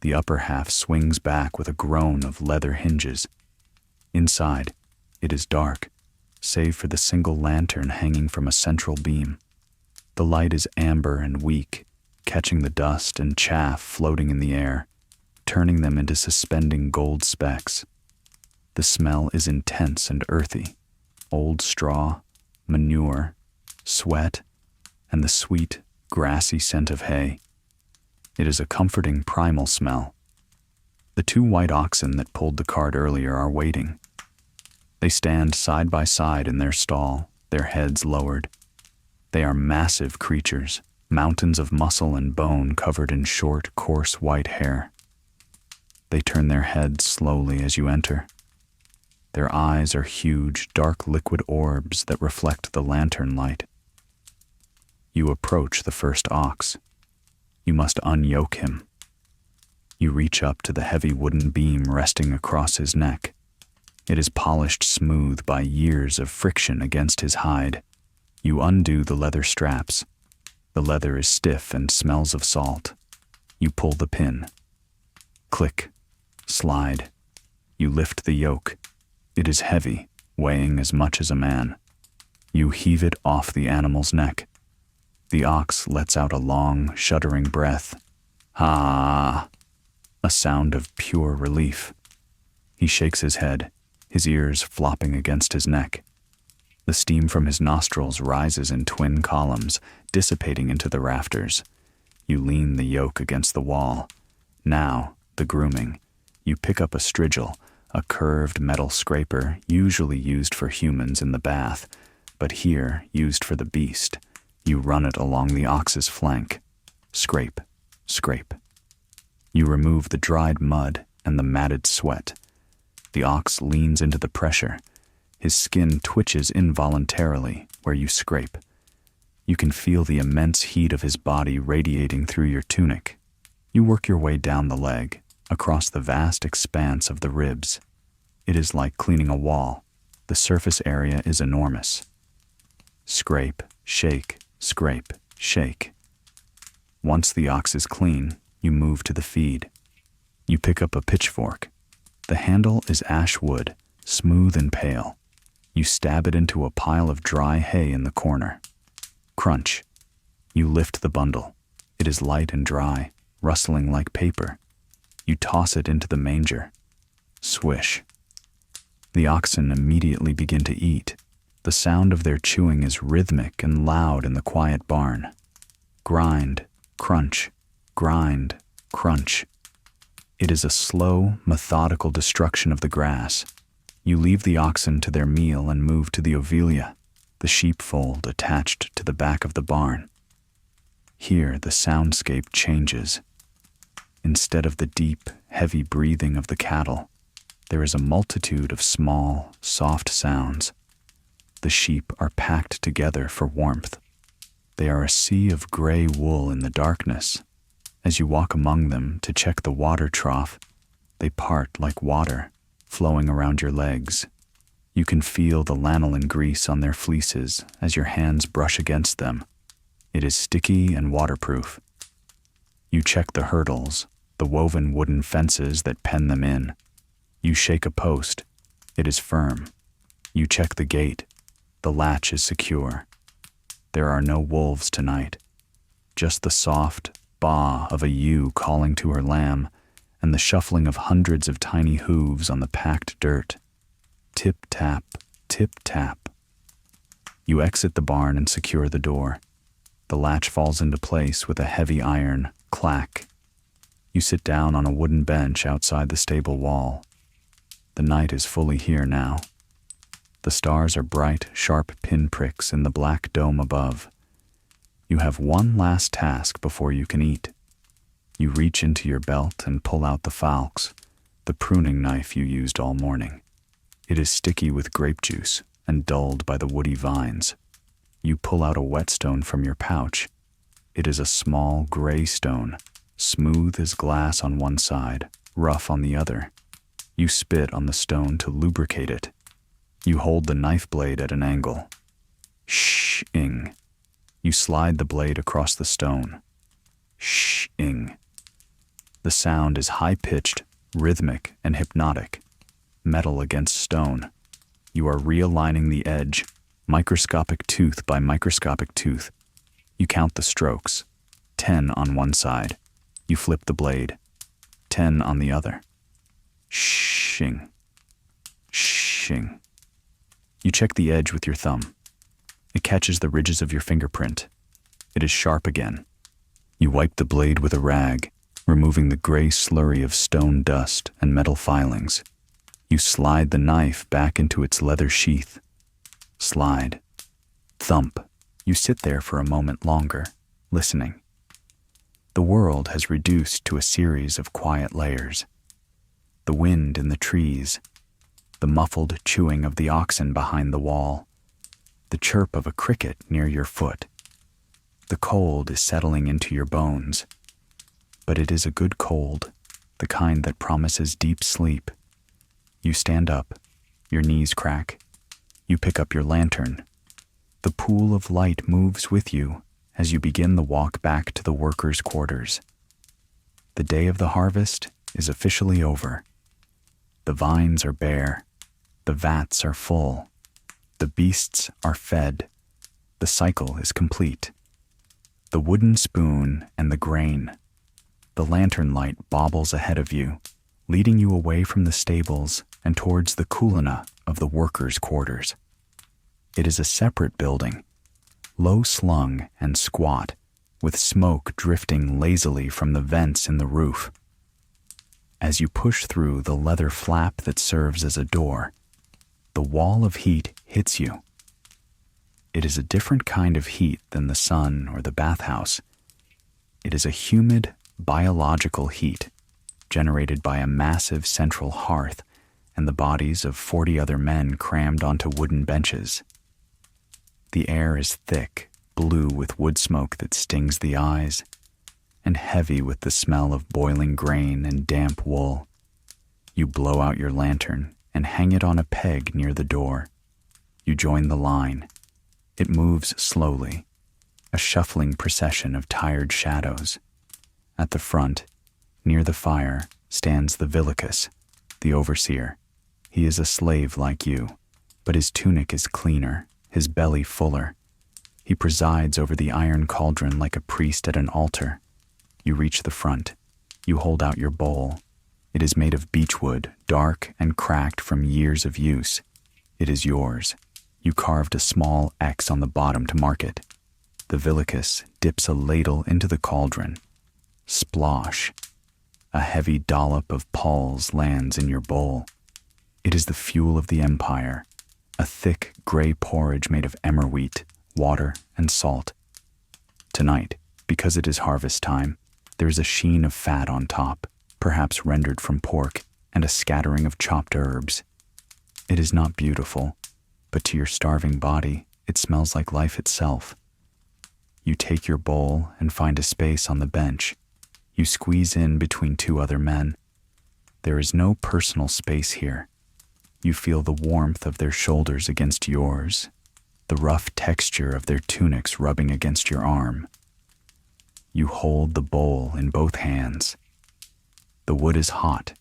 The upper half swings back with a groan of leather hinges. Inside, it is dark, save for the single lantern hanging from a central beam. The light is amber and weak, catching the dust and chaff floating in the air, turning them into suspending gold specks. The smell is intense and earthy, old straw, manure, sweat, and the sweet, grassy scent of hay. It is a comforting primal smell. The 2 white oxen that pulled the cart earlier are waiting. They stand side by side in their stall, their heads lowered. They are massive creatures, mountains of muscle and bone covered in short, coarse white hair. They turn their heads slowly as you enter. Their eyes are huge, dark liquid orbs that reflect the lantern light. You approach the first ox. You must unyoke him. You reach up to the heavy wooden beam resting across his neck. It is polished smooth by years of friction against his hide. You undo the leather straps. The leather is stiff and smells of salt. You pull the pin. Click. Slide. You lift the yoke. It is heavy, weighing as much as a man. You heave it off the animal's neck. The ox lets out a long, shuddering breath. Ah! A sound of pure relief. He shakes his head, his ears flopping against his neck. The steam from his nostrils rises in twin columns, dissipating into the rafters. You lean the yoke against the wall. Now, the grooming. You pick up a strigil, a curved metal scraper usually used for humans in the bath, but here used for the beast. You run it along the ox's flank. Scrape, scrape. You remove the dried mud and the matted sweat. The ox leans into the pressure. His skin twitches involuntarily where you scrape. You can feel the immense heat of his body radiating through your tunic. You work your way down the leg, across the vast expanse of the ribs. It is like cleaning a wall. The surface area is enormous. Scrape, shake, scrape, shake. Once the ox is clean, you move to the feed. You pick up a pitchfork. The handle is ash wood, smooth and pale. You stab it into a pile of dry hay in the corner. Crunch. You lift the bundle. It is light and dry, rustling like paper. You toss it into the manger. Swish. The oxen immediately begin to eat. The sound of their chewing is rhythmic and loud in the quiet barn. Grind, crunch, grind, crunch. It is a slow, methodical destruction of the grass. You leave the oxen to their meal and move to the ovelia, the sheepfold attached to the back of the barn. Here the soundscape changes. Instead of the deep, heavy breathing of the cattle, there is a multitude of small, soft sounds. The sheep are packed together for warmth. They are a sea of gray wool in the darkness. As you walk among them to check the water trough, they part like water, flowing around your legs. You can feel the lanolin grease on their fleeces as your hands brush against them. It is sticky and waterproof. You check the hurdles, the woven wooden fences that pen them in. You shake a post. It is firm. You check the gate. The latch is secure. There are no wolves tonight. Just the soft baa of a ewe calling to her lamb and the shuffling of hundreds of tiny hooves on the packed dirt. Tip-tap, tip-tap. You exit the barn and secure the door. The latch falls into place with a heavy iron clack. You sit down on a wooden bench outside the stable wall. The night is fully here now. The stars are bright, sharp pinpricks in the black dome above. You have one last task before you can eat. You reach into your belt and pull out the falx, the pruning knife you used all morning. It is sticky with grape juice and dulled by the woody vines. You pull out a whetstone from your pouch. It is a small gray stone, smooth as glass on one side, rough on the other. You spit on the stone to lubricate it. You hold the knife blade at an angle. Shh-ing. You slide the blade across the stone. Shh-ing. The sound is high-pitched, rhythmic, and hypnotic. Metal against stone. You are realigning the edge, microscopic tooth by microscopic tooth. You count the strokes. 10 on one side. You flip the blade. 10 on the other. Shing. Shing. You check the edge with your thumb. It catches the ridges of your fingerprint. It is sharp again. You wipe the blade with a rag, removing the gray slurry of stone dust and metal filings. You slide the knife back into its leather sheath. Slide. Thump. You sit there for a moment longer, listening. The world has reduced to a series of quiet layers. The wind in the trees, the muffled chewing of the oxen behind the wall, the chirp of a cricket near your foot. The cold is settling into your bones, but it is a good cold, the kind that promises deep sleep. You stand up, your knees crack. You pick up your lantern. The pool of light moves with you as you begin the walk back to the workers' quarters. The day of the harvest is officially over. The vines are bare. The vats are full. The beasts are fed. The cycle is complete. The wooden spoon and the grain. The lantern light bobbles ahead of you, leading you away from the stables and towards the kulina of the workers' quarters. It is a separate building, low-slung and squat, with smoke drifting lazily from the vents in the roof. As you push through the leather flap that serves as a door, the wall of heat hits you. It is a different kind of heat than the sun or the bathhouse. It is a humid, biological heat generated by a massive central hearth and the bodies of 40 other men crammed onto wooden benches. The air is thick, blue with wood smoke that stings the eyes, and heavy with the smell of boiling grain and damp wool. You blow out your lantern and hang it on a peg near the door. You join the line. It moves slowly, a shuffling procession of tired shadows. At the front, near the fire, stands the villicus, the overseer. He is a slave like you, but his tunic is cleaner, his belly fuller. He presides over the iron cauldron like a priest at an altar. You reach the front. You hold out your bowl. It is made of beechwood, dark and cracked from years of use. It is yours. You carved a small X on the bottom to mark it. The villicus dips a ladle into the cauldron. Splosh. A heavy dollop of pulse lands in your bowl. It is the fuel of the empire, a thick gray porridge made of emmer wheat, water, and salt. Tonight, because it is harvest time, There is a sheen of fat on top, perhaps rendered from pork, and a scattering of chopped herbs. It is not beautiful, but to your starving body, it smells like life itself. You take your bowl and find a space on the bench. You squeeze in between two other men. There is no personal space here. You feel the warmth of their shoulders against yours, the rough texture of their tunics rubbing against your arm. You hold the bowl in both hands. The wood is hot,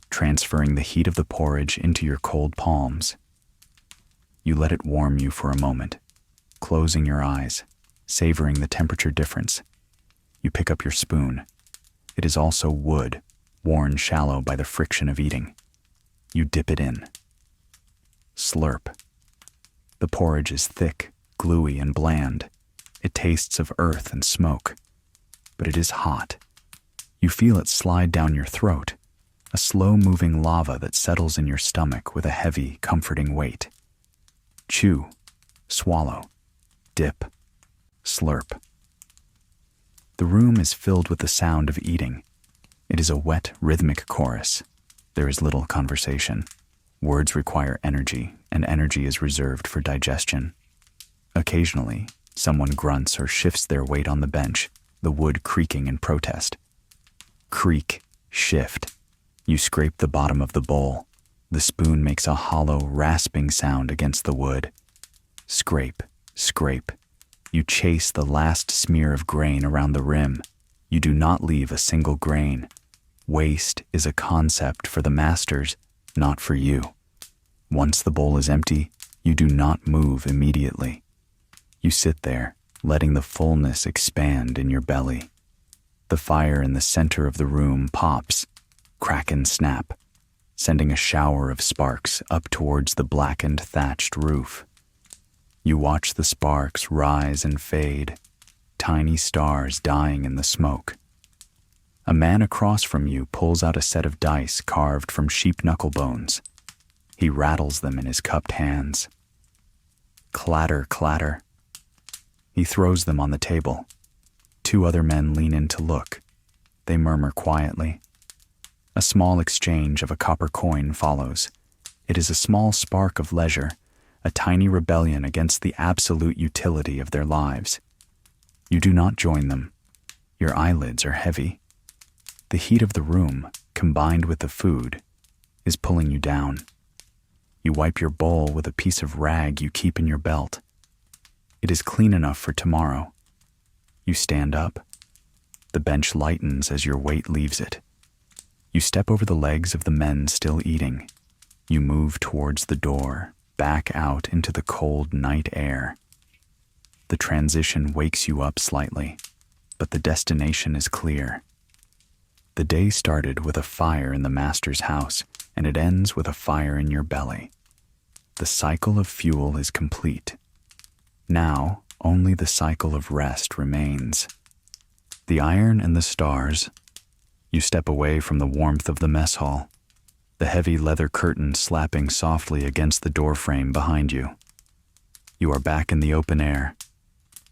transferring the heat of the porridge into your cold palms. You let it warm you for a moment, closing your eyes, savoring the temperature difference. You pick up your spoon. It is also wood, worn shallow by the friction of eating. You dip it in. Slurp. The porridge is thick, gluey, and bland. It tastes of earth and smoke, but it is hot. You feel it slide down your throat, a slow-moving lava that settles in your stomach with a heavy, comforting weight. Chew, swallow, dip, slurp. The room is filled with the sound of eating. It is a wet, rhythmic chorus. There is little conversation. Words require energy, and energy is reserved for digestion. Occasionally, someone grunts or shifts their weight on the bench, the wood creaking in protest. Creak, shift. You scrape the bottom of the bowl. The spoon makes a hollow, rasping sound against the wood. Scrape, scrape. You chase the last smear of grain around the rim. You do not leave a single grain. Waste is a concept for the masters, not for you. Once the bowl is empty, you do not move immediately. You sit there, letting the fullness expand in your belly. The fire in the center of the room pops, crack and snap, sending a shower of sparks up towards the blackened thatched roof. You watch the sparks rise and fade, tiny stars dying in the smoke. A man across from you pulls out a set of dice carved from sheep knuckle bones. He rattles them in his cupped hands. Clatter, clatter. He throws them on the table. Two other men lean in to look. They murmur quietly. A small exchange of a copper coin follows. It is a small spark of leisure, a tiny rebellion against the absolute utility of their lives. You do not join them. Your eyelids are heavy. The heat of the room, combined with the food, is pulling you down. You wipe your bowl with a piece of rag you keep in your belt. It is clean enough for tomorrow. You stand up. The bench lightens as your weight leaves it. You step over the legs of the men still eating. You move towards the door, back out into the cold night air. The transition wakes you up slightly, but the destination is clear. The day started with a fire in the master's house, and it ends with a fire in your belly. The cycle of fuel is complete. Now, only the cycle of rest remains. The iron and the stars. You step away from the warmth of the mess hall, the heavy leather curtain slapping softly against the doorframe behind you. You are back in the open air.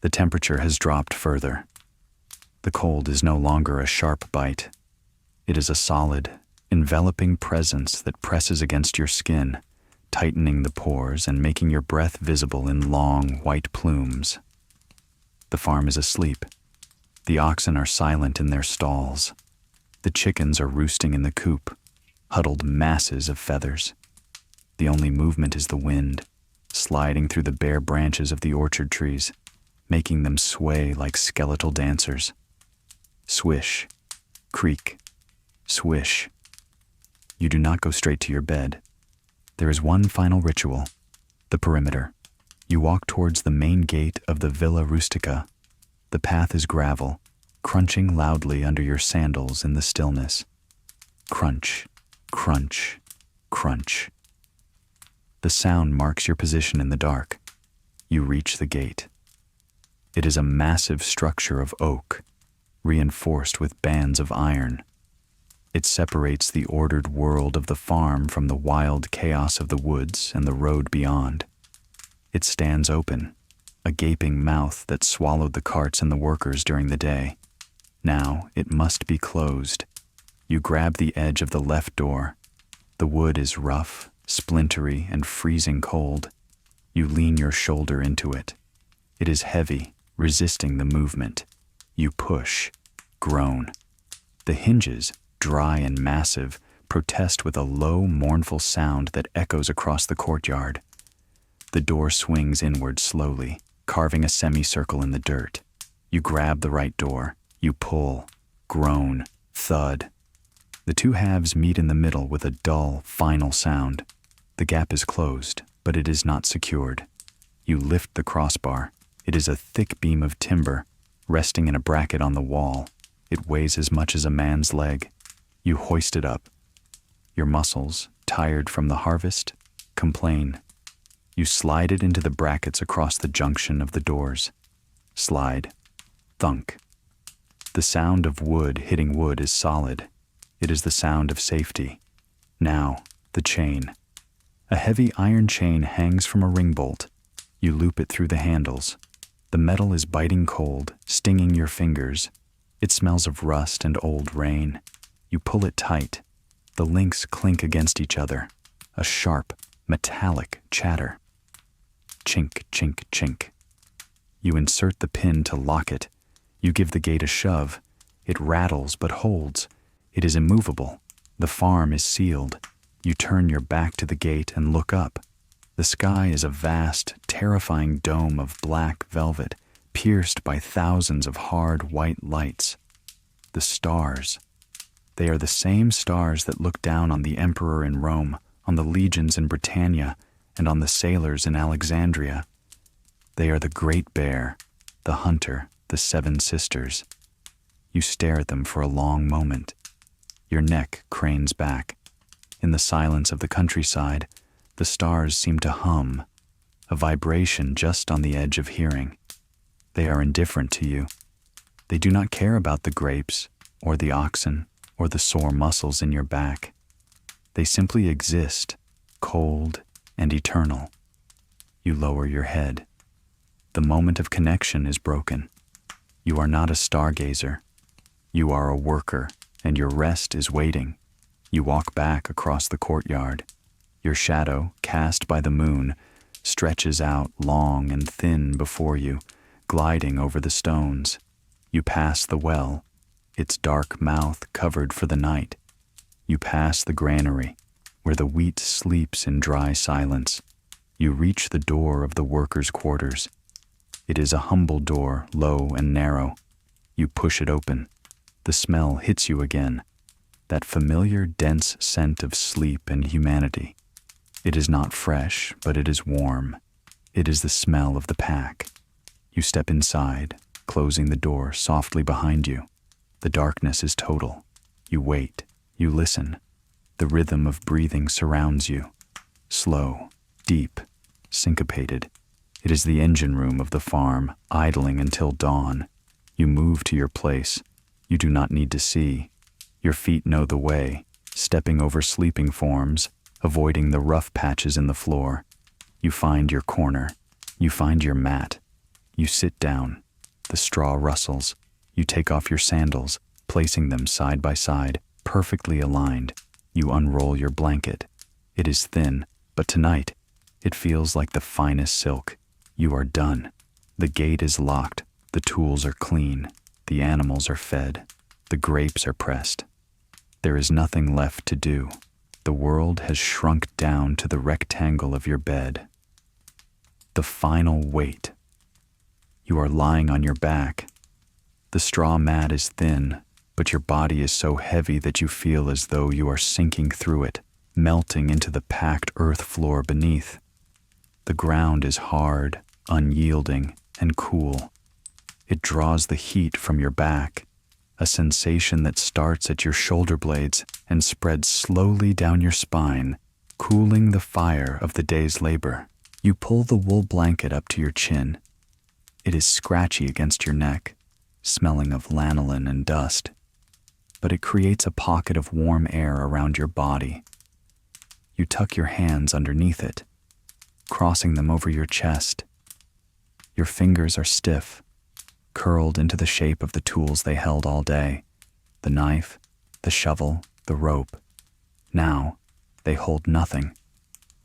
The temperature has dropped further. The cold is no longer a sharp bite. It is a solid, enveloping presence that presses against your skin, tightening the pores and making your breath visible in long, white plumes. The farm is asleep. The oxen are silent in their stalls. The chickens are roosting in the coop, huddled masses of feathers. The only movement is the wind, sliding through the bare branches of the orchard trees, making them sway like skeletal dancers. Swish, creak, swish. You do not go straight to your bed. There is one final ritual, the perimeter. You walk towards the main gate of the Villa Rustica. The path is gravel, crunching loudly under your sandals in the stillness. Crunch, crunch, crunch. The sound marks your position in the dark. You reach the gate. It is a massive structure of oak, reinforced with bands of iron. It separates the ordered world of the farm from the wild chaos of the woods and the road beyond. It stands open, a gaping mouth that swallowed the carts and the workers during the day. Now it must be closed. You grab the edge of the left door. The wood is rough, splintery, and freezing cold. You lean your shoulder into it. It is heavy, resisting the movement. You push, groan. The hinges, dry and massive, protest with a low, mournful sound that echoes across the courtyard. The door swings inward slowly, carving a semicircle in the dirt. You grab the right door. You pull, groan, thud. The two halves meet in the middle with a dull, final sound. The gap is closed, but it is not secured. You lift the crossbar. It is a thick beam of timber, resting in a bracket on the wall. It weighs as much as a man's leg. You hoist it up. Your muscles, tired from the harvest, complain. You slide it into the brackets across the junction of the doors. Slide. Thunk. The sound of wood hitting wood is solid. It is the sound of safety. Now, the chain. A heavy iron chain hangs from a ring bolt. You loop it through the handles. The metal is biting cold, stinging your fingers. It smells of rust and old rain. You pull it tight. The links clink against each other. A sharp, metallic chatter. Chink, chink, chink. You insert the pin to lock it. You give the gate a shove. It rattles but holds. It is immovable. The farm is sealed. You turn your back to the gate and look up. The sky is a vast, terrifying dome of black velvet, pierced by thousands of hard white lights. The stars. They are the same stars that look down on the emperor in Rome, on the legions in Britannia, and on the sailors in Alexandria. They are the Great Bear, the Hunter, the Seven Sisters. You stare at them for a long moment. Your neck cranes back. In the silence of the countryside, the stars seem to hum, a vibration just on the edge of hearing. They are indifferent to you. They do not care about the grapes, or the oxen, or the sore muscles in your back. They simply exist, cold and eternal. You lower your head. The moment of connection is broken. You are not a stargazer. You are a worker, and your rest is waiting. You walk back across the courtyard. Your shadow, cast by the moon, stretches out long and thin before you, gliding over the stones. You pass the well, its dark mouth covered for the night. You pass the granary, where the wheat sleeps in dry silence. You reach the door of the workers' quarters. It is a humble door, low and narrow. You push it open. The smell hits you again, that familiar dense scent of sleep and humanity. It is not fresh, but it is warm. It is the smell of the pack. You step inside, closing the door softly behind you. The darkness is total. You wait. You listen. The rhythm of breathing surrounds you. Slow, deep, syncopated. It is the engine room of the farm, idling until dawn. You move to your place. You do not need to see. Your feet know the way, stepping over sleeping forms, avoiding the rough patches in the floor. You find your corner. You find your mat. You sit down. The straw rustles. You take off your sandals, placing them side by side, perfectly aligned. You unroll your blanket. It is thin, but tonight, it feels like the finest silk. You are done. The gate is locked. The tools are clean. The animals are fed. The grapes are pressed. There is nothing left to do. The world has shrunk down to the rectangle of your bed. The final weight. You are lying on your back. The straw mat is thin, but your body is so heavy that you feel as though you are sinking through it, melting into the packed earth floor beneath. The ground is hard, unyielding, and cool. It draws the heat from your back, a sensation that starts at your shoulder blades and spreads slowly down your spine, cooling the fire of the day's labor. You pull the wool blanket up to your chin. It is scratchy against your neck, smelling of lanolin and dust, but it creates a pocket of warm air around your body. You tuck your hands underneath it, crossing them over your chest. Your fingers are stiff. curled into the shape of the tools they held all day, the knife, the shovel, the rope. Now, they hold nothing.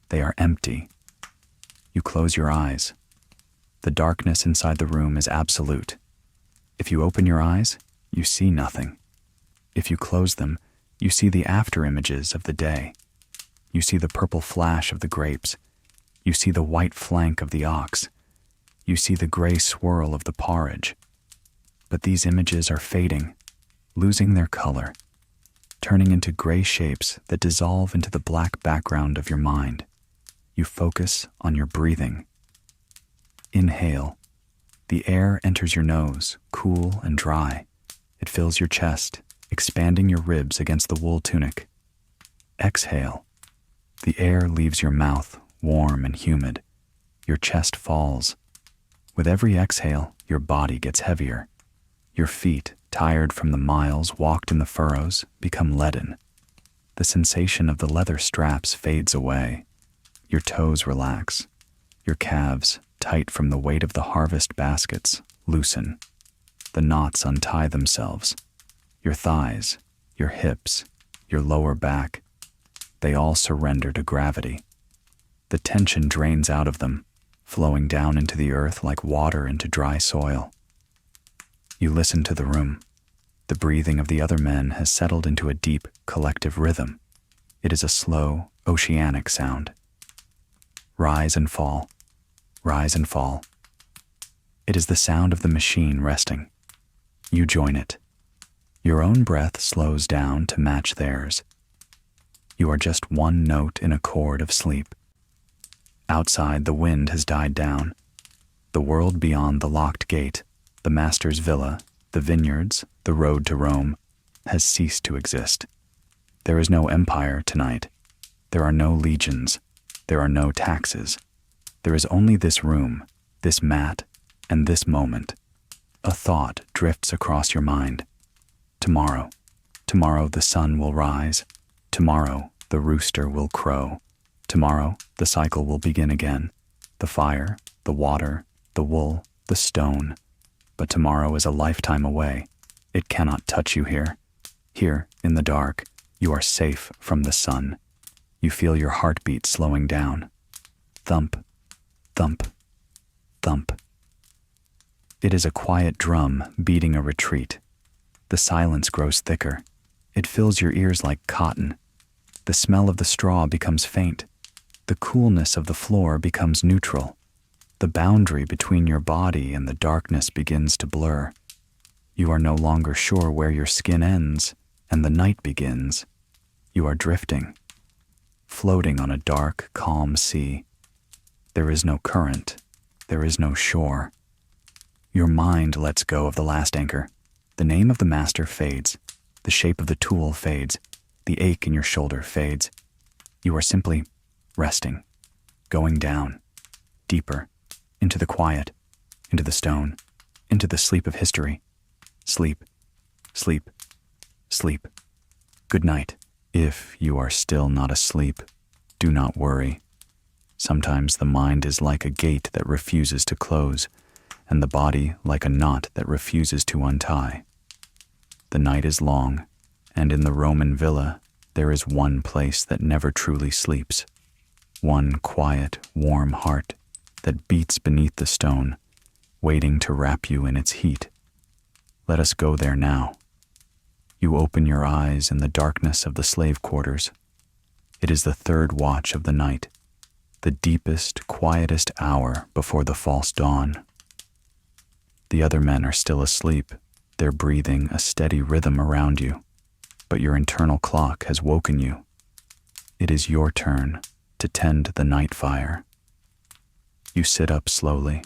They are empty. You close your eyes. The darkness inside the room is absolute. If you open your eyes, you see nothing. If you close them, you see the after-images of the day. You see the purple flash of the grapes. You see the white flank of the ox. You see the gray swirl of the porridge. But these images are fading, losing their color, turning into gray shapes that dissolve into the black background of your mind. You focus on your breathing. Inhale. The air enters your nose, cool and dry. It fills your chest, expanding your ribs against the wool tunic. Exhale. The air leaves your mouth, warm and humid. Your chest falls. With every exhale, your body gets heavier. Your feet, tired from the miles walked in the furrows, become leaden. The sensation of the leather straps fades away. Your toes relax. Your calves, tight from the weight of the harvest baskets, loosen. The knots untie themselves. Your thighs, your hips, your lower back, they all surrender to gravity. The tension drains out of them, flowing down into the earth like water into dry soil. You listen to the room. The breathing of the other men has settled into a deep, collective rhythm. It is a slow, oceanic sound. Rise and fall. Rise and fall. It is the sound of the machine resting. You join it. Your own breath slows down to match theirs. You are just one note in a chord of sleep. Outside, the wind has died down. The world beyond the locked gate, the master's villa, the vineyards, the road to Rome, has ceased to exist. There is no empire tonight. There are no legions. There are no taxes. There is only this room, this mat, and this moment. A thought drifts across your mind. Tomorrow the sun will rise. Tomorrow the rooster will crow. Tomorrow the cycle will begin again. The fire, the water, the wool, the stone. But tomorrow is a lifetime away. It cannot touch you here. Here, in the dark, you are safe from the sun. You feel your heartbeat slowing down. Thump, thump, thump. It is a quiet drum beating a retreat. The silence grows thicker. It fills your ears like cotton. The smell of the straw becomes faint. The coolness of the floor becomes neutral. The boundary between your body and the darkness begins to blur. You are no longer sure where your skin ends and the night begins. You are drifting, floating on a dark, calm sea. There is no current. There is no shore. Your mind lets go of the last anchor. The name of the master fades. The shape of the tool fades. The ache in your shoulder fades. You are simply resting, going down, deeper, into the quiet, into the stone, into the sleep of history. Sleep, sleep, sleep. Good night. If you are still not asleep, do not worry. Sometimes the mind is like a gate that refuses to close, and the body like a knot that refuses to untie. The night is long, and in the Roman villa there is one place that never truly sleeps, one quiet, warm heart that beats beneath the stone, waiting to wrap you in its heat. Let us go there now. You open your eyes in the darkness of the slave quarters. It is the third watch of the night, the deepest, quietest hour before the false dawn. The other men are still asleep, their breathing a steady rhythm around you, but your internal clock has woken you. It is your turn to tend the night fire. You sit up slowly.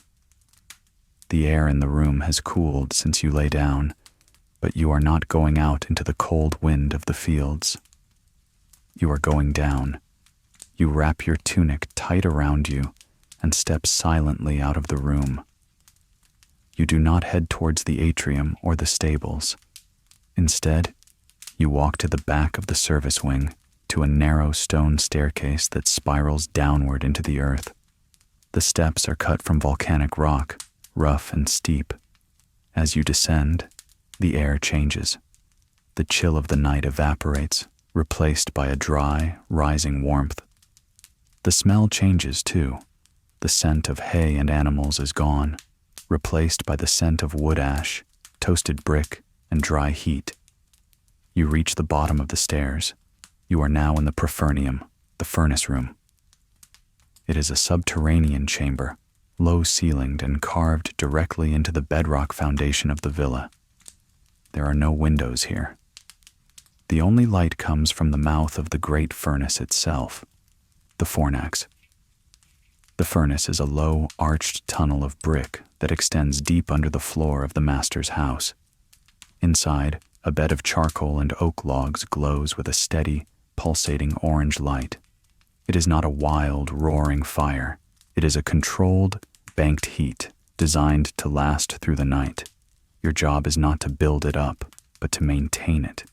The air in the room has cooled since you lay down, but you are not going out into the cold wind of the fields. You are going down. You wrap your tunic tight around you and step silently out of the room. You do not head towards the atrium or the stables. Instead, you walk to the back of the service wing, to a narrow stone staircase that spirals downward into the earth. The steps are cut from volcanic rock, rough and steep. As you descend, the air changes. The chill of the night evaporates, replaced by a dry, rising warmth. The smell changes too. The scent of hay and animals is gone, replaced by the scent of wood ash, toasted brick, and dry heat. You reach the bottom of the stairs. You are now in the profernium, the furnace room. It is a subterranean chamber, low-ceilinged and carved directly into the bedrock foundation of the villa. There are no windows here. The only light comes from the mouth of the great furnace itself, the fornax. The furnace is a low, arched tunnel of brick that extends deep under the floor of the master's house. Inside, a bed of charcoal and oak logs glows with a steady, pulsating orange light. It is not a wild, roaring fire. It is a controlled, banked heat designed to last through the night. Your job is not to build it up, but to maintain it,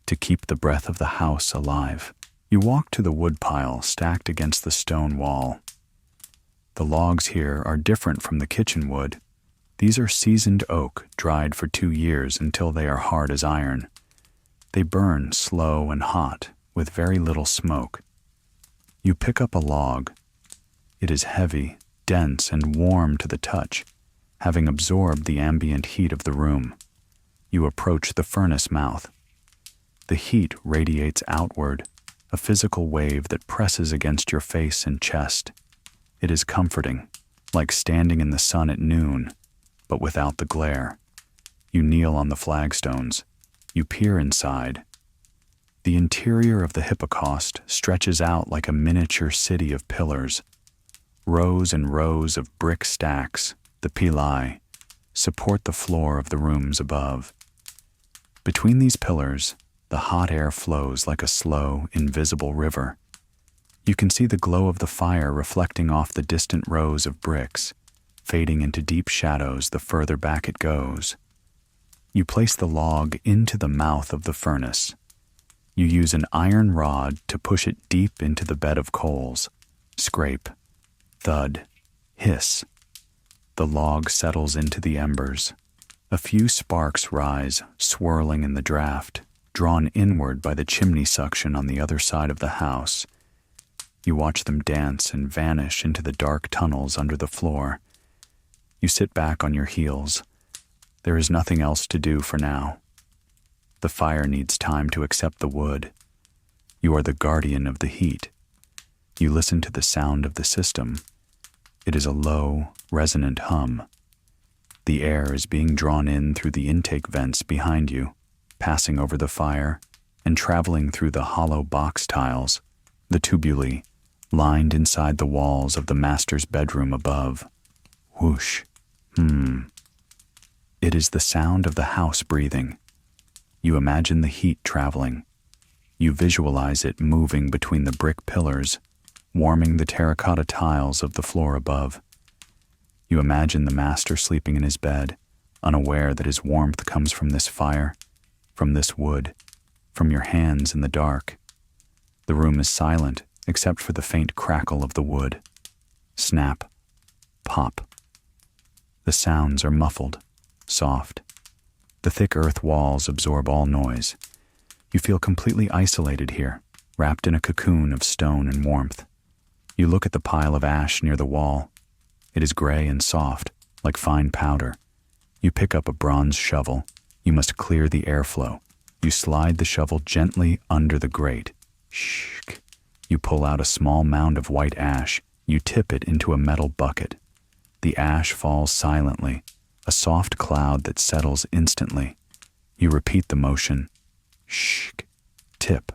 to keep the breath of the house alive. You walk to the wood pile stacked against the stone wall. The logs here are different from the kitchen wood. These are seasoned oak, dried for 2 years until they are hard as iron. They burn slow and hot, with very little smoke. You pick up a log. It is heavy, dense, and warm to the touch, having absorbed the ambient heat of the room. You approach the furnace mouth. The heat radiates outward, a physical wave that presses against your face and chest. It is comforting, like standing in the sun at noon, but without the glare. You kneel on the flagstones. You peer inside. The interior of the hypocaust stretches out like a miniature city of pillars. Rows and rows of brick stacks, the pilai, support the floor of the rooms above. Between these pillars, the hot air flows like a slow, invisible river. You can see the glow of the fire reflecting off the distant rows of bricks, fading into deep shadows the further back it goes. You place the log into the mouth of the furnace. You use an iron rod to push it deep into the bed of coals. Scrape, thud, hiss. The log settles into the embers. A few sparks rise, swirling in the draft, drawn inward by the chimney suction on the other side of the house. You watch them dance and vanish into the dark tunnels under the floor. You sit back on your heels. There is nothing else to do for now. The fire needs time to accept the wood. You are the guardian of the heat. You listen to the sound of the system. It is a low, resonant hum. The air is being drawn in through the intake vents behind you, passing over the fire and traveling through the hollow box tiles, the tubuli, lined inside the walls of the master's bedroom above. Whoosh. It is the sound of the house breathing. You imagine the heat traveling. You visualize it moving between the brick pillars, warming the terracotta tiles of the floor above. You imagine the master sleeping in his bed, unaware that his warmth comes from this fire, from this wood, from your hands in the dark. The room is silent, except for the faint crackle of the wood. Snap. Pop. The sounds are muffled, soft. The thick earth walls absorb all noise. You feel completely isolated here, wrapped in a cocoon of stone and warmth. You look at the pile of ash near the wall. It is gray and soft, like fine powder. You pick up a bronze shovel. You must clear the airflow. You slide the shovel gently under the grate. Shh. You pull out a small mound of white ash. You tip it into a metal bucket. The ash falls silently, a soft cloud that settles instantly. You repeat the motion. Shh. Tip.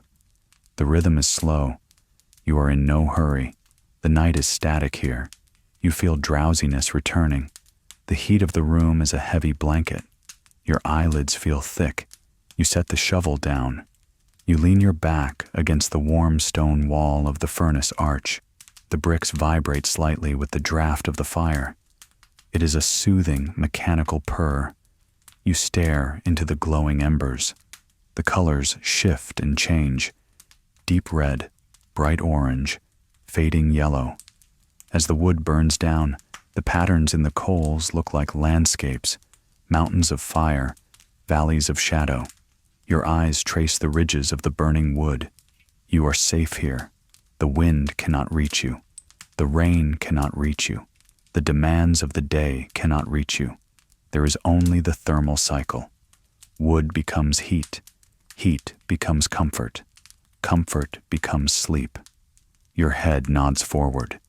The rhythm is slow. You are in no hurry. The night is static here. You feel drowsiness returning. The heat of the room is a heavy blanket. Your eyelids feel thick. You set the shovel down. You lean your back against the warm stone wall of the furnace arch. The bricks vibrate slightly with the draft of the fire. It is a soothing, mechanical purr. You stare into the glowing embers. The colors shift and change. Deep red, bright orange, fading yellow. As the wood burns down, the patterns in the coals look like landscapes, mountains of fire, valleys of shadow. Your eyes trace the ridges of the burning wood. You are safe here. The wind cannot reach you. The rain cannot reach you. The demands of the day cannot reach you. There is only the thermal cycle. Wood becomes heat. Heat becomes comfort. Comfort becomes sleep. Your head nods forward.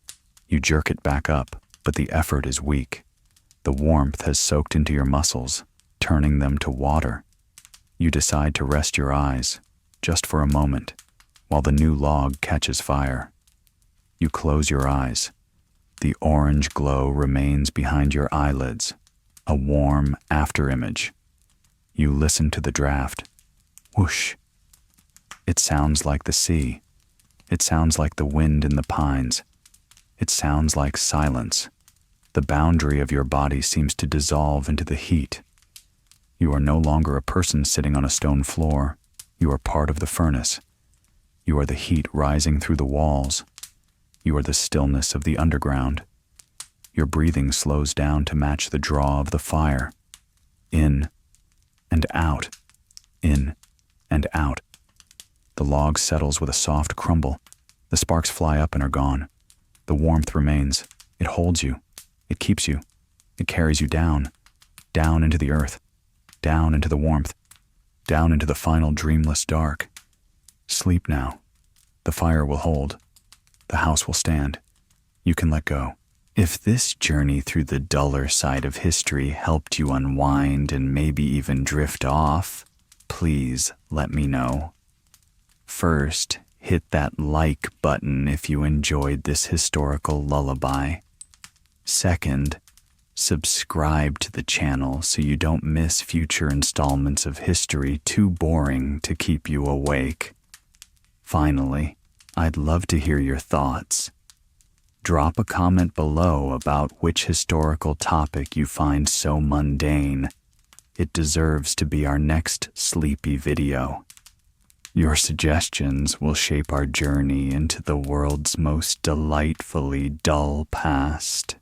You jerk it back up, but the effort is weak. The warmth has soaked into your muscles, turning them to water. You decide to rest your eyes, just for a moment, while the new log catches fire. You close your eyes. The orange glow remains behind your eyelids, a warm afterimage. You listen to the draft. Whoosh. It sounds like the sea. It sounds like the wind in the pines. It sounds like silence. The boundary of your body seems to dissolve into the heat. You are no longer a person sitting on a stone floor. You are part of the furnace. You are the heat rising through the walls. You are the stillness of the underground. Your breathing slows down to match the draw of the fire. In and out. In and out. The log settles with a soft crumble. The sparks fly up and are gone. The warmth remains. It holds you. It keeps you. It carries you down. Down into the earth. Down into the warmth. Down into the final dreamless dark. Sleep now. The fire will hold. The house will stand. You can let go. If this journey through the duller side of history helped you unwind and maybe even drift off, please let me know. First, hit that like button if you enjoyed this historical lullaby. Second, subscribe to the channel so you don't miss future installments of history too boring to keep you awake. Finally, I'd love to hear your thoughts. Drop a comment below about which historical topic you find so mundane. It deserves to be our next sleepy video. Your suggestions will shape our journey into the world's most delightfully dull past.